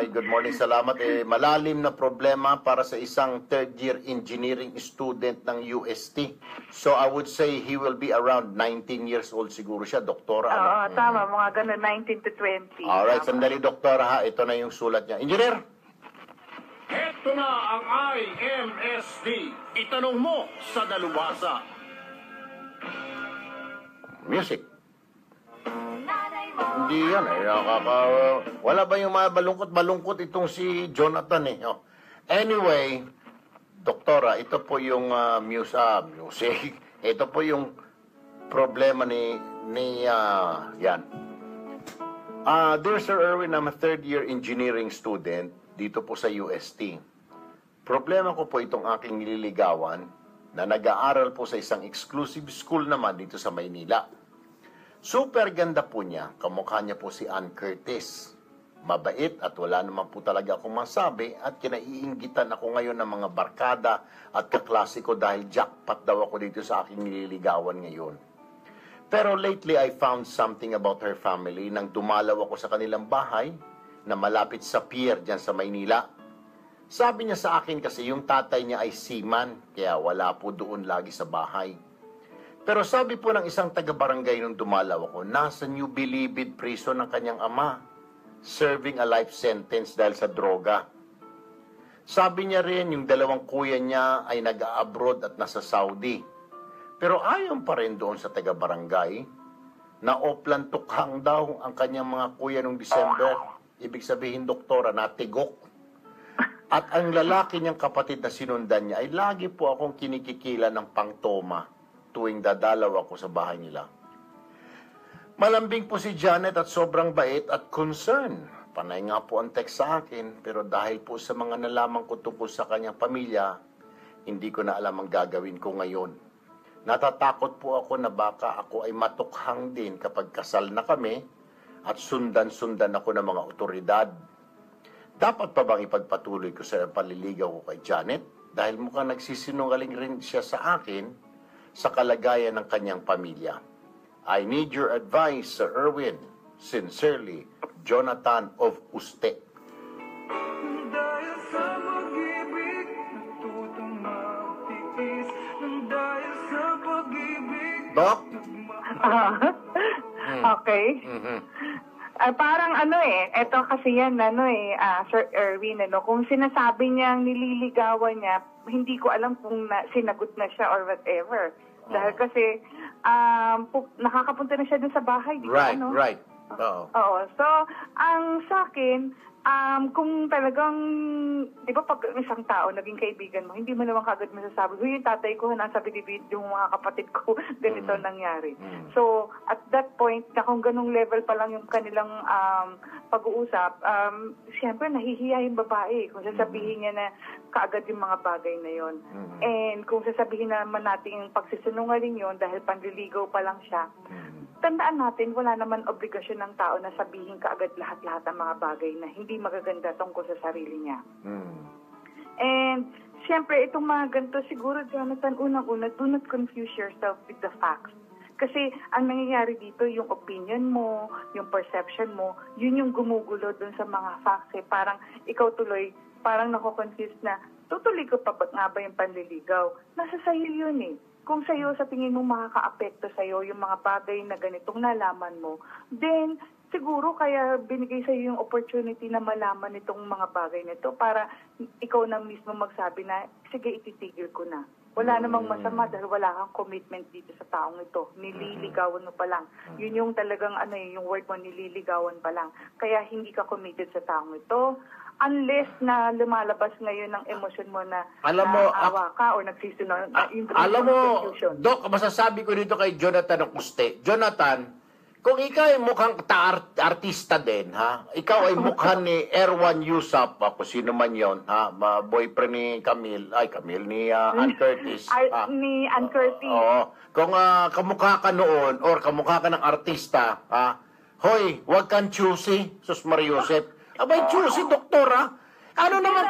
Good morning. Salamat. Malalim na problema para sa isang third-year engineering student ng UST. So I would say he will be around 19 years old siguro siya, Doktora. Oo, tama. Mga ganun, 19 to 20. Alright, Tama. sandali, Doktora, ha. Ito na yung sulat niya. Engineer! Ito na ang IMSD. Itanong mo sa dalubhasa. Music. Hindi yan eh. Wala ba yung mga balungkot itong si Jonathan eh. Oh. Anyway, Doktora, ito po yung music. Ito po yung problema ni yan. Dear Sir Erwin, I'm a third-year engineering student dito po sa UST. Problema ko po itong aking nililigawan na nag-aaral po sa isang exclusive school naman dito sa Maynila. Super ganda po niya. Kamukha niya po si Ann Curtis. Mabait at wala naman po talaga akong masabi at kinaiinggitan ako ngayon ng mga barkada at kaklase ko dahil jackpot daw ako dito sa aking nililigawan ngayon. Pero lately I found something about her family nang dumalaw ako sa kanilang bahay na malapit sa pier dyan sa Maynila. Sabi niya sa akin kasi yung tatay niya ay seaman, kaya wala po doon lagi sa bahay. Pero sabi po ng isang taga-barangay nung dumalaw ako, nasa New Bilibid prison ng kanyang ama, serving a life sentence dahil sa droga. Sabi niya rin, yung dalawang kuya niya ay nag-abroad at nasa Saudi. Pero ayon pa rin doon sa taga-barangay, na oplan tukhang daw ang kanyang mga kuya nung December. Ibig sabihin, doktora, natigok. At ang lalaki niyang kapatid na sinundan niya ay lagi po akong kinikikila ng pangtoma tuwing dadalaw ako sa bahay nila. Malambing po si Janet at sobrang bait at concern. Panay nga po ang text sa akin, pero dahil po sa mga nalaman ko tungkol sa kanyang pamilya, hindi ko na alam ang gagawin ko ngayon. Natatakot po ako na baka ako ay matukhang din kapag kasal na kami at sundan-sundan ako ng mga otoridad. Dapat pa bang ipagpatuloy ko sa paliligaw ko kay Janet? Dahil mukhang nagsisinungaling rin siya sa akin sa kalagayan ng kanyang pamilya. I need your advice, Sir Erwin. Sincerely, Jonathan of Uste. Doc? Okay. Parang eto kasi yan, Sir Erwin, kung sinasabi niyang nililigawan niya, hindi ko alam kung sinagot na siya or whatever. Dahil kasi, nakakapunta na siya dun sa bahay, di ba? Right. Oo. So, ang sa akin, kung talagang, di ba pag isang tao naging kaibigan mo, hindi mo naman kagad masasabi, yung tatay ko, nasa bilibid yung mga kapatid ko, ganito nangyari. So, at that point, na kung ganung level pa lang yung kanilang pag-uusap, siyempre nahihiya yung babae kung sasabihin niya na kaagad yung mga bagay na yon. And kung sasabihin naman natin yung pagsisinungaling yon dahil panliligaw pa lang siya, tandaan natin, wala naman obligasyon ng tao na sabihin kaagad lahat-lahat ng mga bagay na hindi magaganda tungkol sa sarili niya. And, siyempre, itong mga ganito, siguro, Jonathan, unang-una, do not confuse yourself with the facts. Kasi, ang nangyayari dito, yung opinion mo, yung perception mo, yun yung gumugulo dun sa mga facts. Parang, ikaw tuloy, parang nako-confuse na, tutuloy ko pa ba nga ba yung panliligaw? Nasa sa'yo yun Kung sa'yo, sa tingin mo makaka-apekto sa'yo yung mga bagay na ganitong nalaman mo, then siguro kaya binigay sa'yo yung opportunity na malaman itong mga bagay nito para ikaw na mismo magsabi na, sige, ititigil ko na. Wala namang masama dahil wala kang commitment dito sa taong ito. Nililigawan mo pa lang. Yun yung talagang yung word mo, nililigawan pa lang. Kaya hindi ka committed sa taong ito. Unless na lumalabas ngayon ng emosyon mo na naawa ka or nagsisunod. Alam mo, Doc, masasabi ko dito kay Jonathan Akuste. Jonathan, kung ikaw ay mukhang artista din, ikaw ay mukha ni Erwan Yusap, kung sino man yun, boyfriend ni ni Ann Curtis. Ni Ann Curtis. Oo. Kung kamukha ka noon or kamukha ka ng artista, hoy, wag kang choosy, Sus Mariosep. Abay, choosy, doktora. Ano naman ang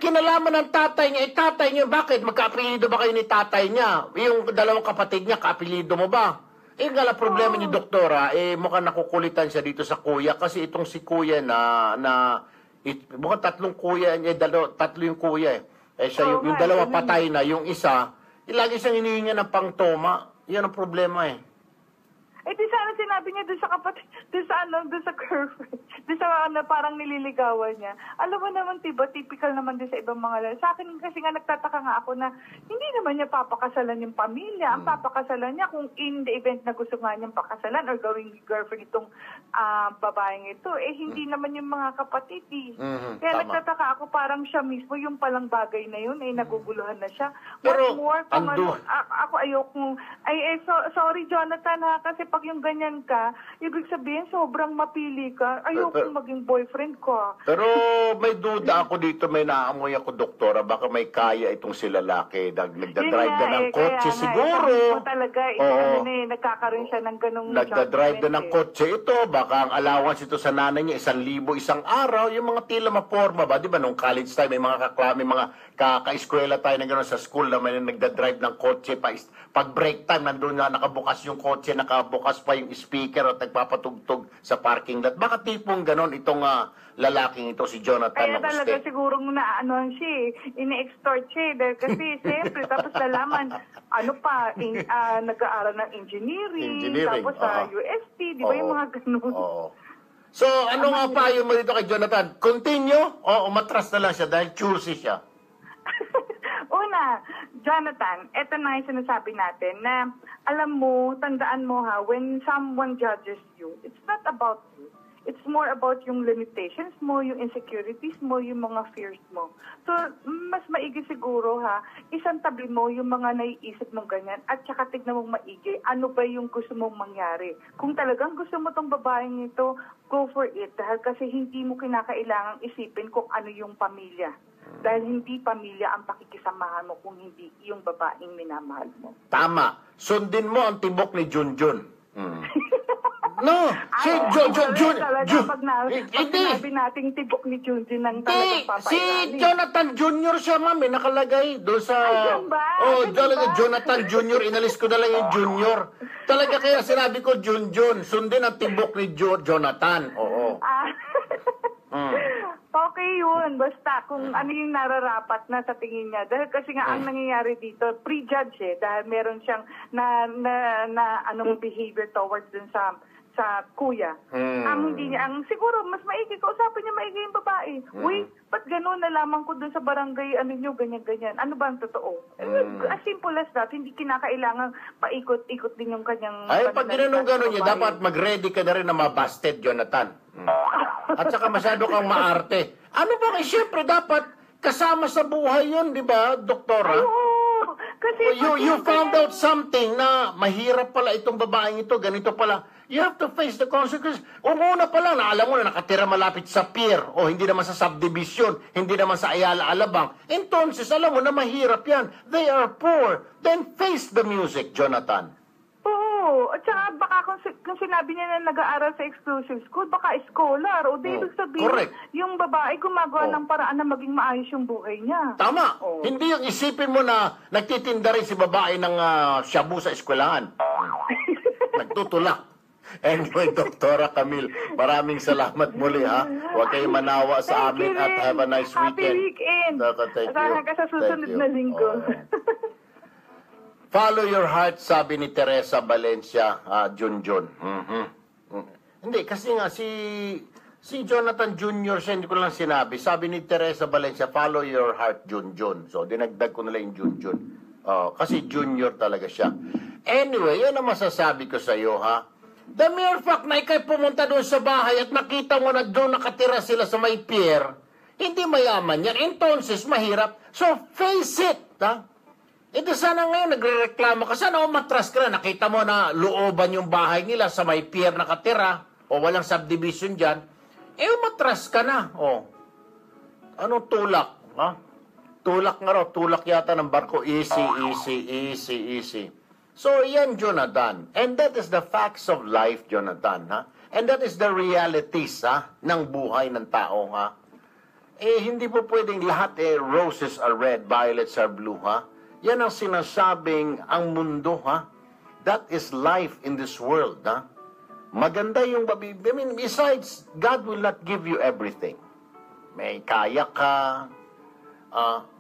kinalaman ng tatay niya? Tatay niya, bakit? Magka-apelido ba kayo ni tatay niya? Yung dalawang kapatid niya, ka-apelido mo ba? Nga problema ni doktora, mukhang nakukulitan siya dito sa kuya. Kasi itong si kuya mukhang tatlong kuya niya, tatlo yung kuya siya, yung dalawa patay na, yung isa, lagi siyang hinihinga ng pangtoma. Yan ang problema di sana sinabi niya doon sa kapatid, doon sa girlfriend, doon sa parang nililigawan niya. Alam mo naman, typical naman din sa ibang mga lalaki. Sa akin kasi nga nagtataka nga ako na hindi naman niya papakasalan yung pamilya. Ang papakasalan niya kung in the event na gusto nga niyang pakasalan or gawing girlfriend itong babaeng ito, hindi naman yung mga kapatid. Kaya nagtataka ako parang siya mismo, yung palang bagay na yun, naguguluhan na siya. What more, ako ayokong, sorry Jonathan kasi pag yung ganyan ka, ibig sabihin sobrang mapili ka, ayokong maging boyfriend ko. Pero may duda ako dito, may naamoy ako, doktora, baka may kaya itong si lalaki, nagdadrive na ng kotse siguro. Talaga, nagkakaroon siya ng ganung nagdadrive na ng kotse ito, baka ang allowance ito sa nanay niya, 1,000 isang araw, yung mga tila maporma ba, di ba, nung college time, may mga kaklami, mga kaka-eskwela tayo na gano'n sa school na may nagdadrive ng kotse, pag break time, nandun na nakabukas yung kotse, nakabukas pa yung speaker at nagpapatugtog sa parking lot. Baka tipong ganon itong lalaking ito, si Jonathan Kaya Maguste. talaga sigurong naanoan siya, ini-extort siya. Dahil kasi siyempre, tapos lalaman, nag-aaral ng engineering, tapos sa UST, di ba yung mga ganun? So, ano nga payo mo dito kay Jonathan? Continue o umatras na lang siya dahil choosy siya? Una, Jonathan, eto na yung sinasabi natin na alam mo, tandaan mo when someone judges you, it's not about you. It's more about yung limitations mo, yung insecurities mo, yung mga fears mo. So, mas maigi siguro isang tabi mo yung mga naiisip mong ganyan at saka tignan mong maigi, ano ba yung gusto mong mangyari. Kung talagang gusto mo tong babaeng ito, go for it. Dahil kasi hindi mo kinakailangang isipin kung ano yung pamilya. Dahil hindi pamilya ang pakikisamahan mo kung hindi yung babaeng minamahal mo. Tama. Sundin mo ang tibok ni Junjun. No, si Junjun. Pag sinabi nating tibok ni Junjun ng talagang papailali. Si Jonathan Jr. siya, ma'am, nakalagay doon sa... Jonathan Jr., inalis ko na lang yung Junior. Talaga kaya sinabi ko Junjun, sundin ang tibok ni Jonathan. Oo. Okay yun. Basta kung ano yung nararapat na sa tingin niya. Dahil kasi nga ang nangyayari dito, pre-judge dahil meron siyang behavior towards dun sa kuya. Siguro mas maigi, kausapin niya maigi yung babae. Uy, ba't gano'n nalaman ko dun sa barangay, ganyan-ganyan. Ano ba ang totoo? As simple as that, hindi kinakailangan paikot-ikot din yung kanyang... Ay, pag ginanong-ganon niya, dapat mag-ready ka na rin na mabasted, Jonathan. At saka masyado kang maarte. Ano ba siyempre dapat kasama sa buhay yun, di ba, doktora? Kasi you found out something na mahirap pala itong babaeng ito, ganito pala. You have to face the consequences. Una pa lang, alam mo na nakatira malapit sa pier o hindi naman sa subdivision, hindi naman sa Ayala Alabang. Entonces, alam mo na mahirap yan. They are poor. Then face the music, Jonathan. Oo. At saka baka kung sinabi niya na nag-aaral sa exclusive school, baka scholar. O di ibig sabihin, yung babae gumagawa ng paraan na maging maayos yung buhay niya. Tama. Hindi yung isipin mo na nagtitinda rin si babae ng shabu sa eskwelahan. Nagtutulak. Anyway, Doktora Camille, maraming salamat muli Huwag kayong manawa sa amin at have a nice weekend. Happy weekend. Sana ka sa susunod na linggo. Follow your heart, sabi ni Teresa Valencia, Junjun. Hindi, kasi nga si Jonathan Jr. siya, hindi ko lang sinabi. Sabi ni Teresa Valencia, follow your heart, Junjun. So, dinagdag ko na lang yung Junjun. Kasi junior talaga siya. Anyway, yun ang masasabi ko sa iyo, The mere fact na ikay pumunta doon sa bahay at nakita mo na doon nakatira sila sa may pier, hindi mayaman yan. Entonces, mahirap. So, face it, Ito sana ngayon, nagre-reklamo ka. Sana umatras ka na. Nakita mo na looban yung bahay nila sa may pier nakatira o walang subdivision dyan. Umatras ka na. Anong tulak? Tulak nga raw. Tulak yata ng barko. Easy. So, yan, Jonathan. And that is the facts of life, Jonathan, And that is the realities, ng buhay ng tao, hindi po pwedeng lahat, roses are red, violets are blue, Yan ang sinasabing ang mundo, That is life in this world, Maganda yung besides, God will not give you everything. May kaya ka,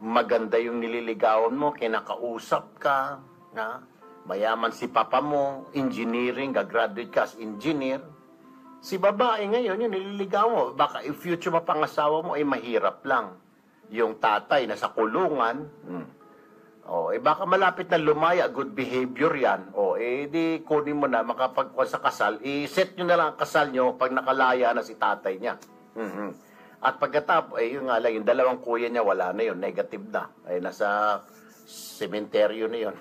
maganda yung nililigawan mo, kinakausap ka, mayaman si papa mo, engineering, gagraduate ka as engineer. Si babae ngayon, yung nililigaw mo, baka yung future mapangasawa mo ay mahirap lang. Yung tatay nasa kulungan, baka malapit na lumaya, good behavior yan. Di kunin mo na, makapagkuha sa kasal, set nyo na lang ang kasal nyo pag nakalaya na si tatay niya. At pagkatapos, yun nga lang, yung dalawang kuya niya, wala na yun, negative na. Nasa sementeryo na yun.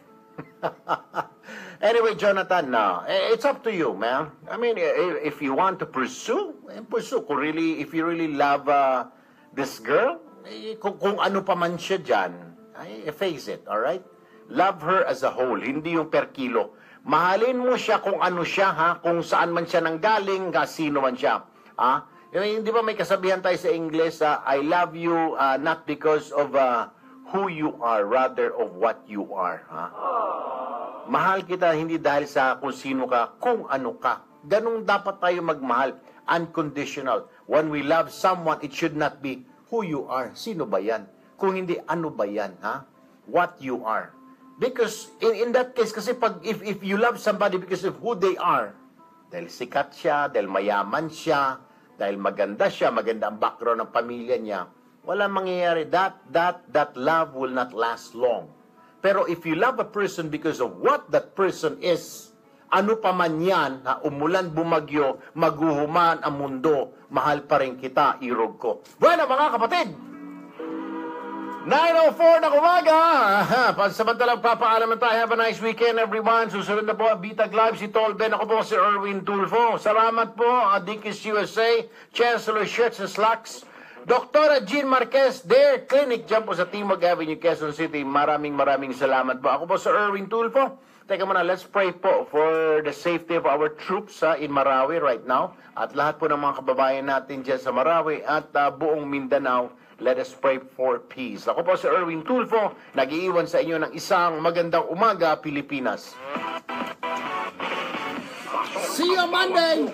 Anyway, Jonathan, it's up to you, man. I mean, if you want to pursue. If you really love this girl, kung ano pa man siya dyan, face it, alright? Love her as a whole, hindi yung per kilo. Mahalin mo siya kung ano siya, kung saan man siya nanggaling, sino man siya. Hindi ba may kasabihan tayo sa English, I love you not because of who you are, rather of what you are. Mahal kita hindi dahil sa kung sino ka, kung ano ka. Ganun dapat tayo magmahal. unconditional. When we love someone, it should not be who you are. Sino ba yan? Kung hindi, ano ba yan? Ha? What you are. Because in that case, kasi if you love somebody because of who they are, dahil sikat siya, dahil mayaman siya, dahil maganda siya, maganda ang background ng pamilya niya, wala mangyayari. That love will not last long. Pero if you love a person because of what that person is, ano pa man yan, umulan, bumagyo, maguhuman ang mundo, mahal pa rin kita, irog ko. Bueno, mga kapatid, 9:04 na umaga. Pansamantalang papaalam na tayo. Have a nice weekend, everyone. Susunod na po, Bitag Live, si Tolben. Ako po si Erwin Tulfo. Salamat po, Dickies USA, Chancellor Shirts and Slacks, Dr. Jean Marquez, their clinic dyan po sa Timog Avenue, Quezon City. Maraming salamat po. Ako po si Erwin Tulfo. Teka muna, let's pray po for the safety of our troops in Marawi right now. At lahat po ng mga kababayan natin dyan sa Marawi at buong Mindanao. Let us pray for peace. Ako po si Erwin Tulfo, nag-iiwan sa inyo ng isang magandang umaga, Pilipinas. See you Monday!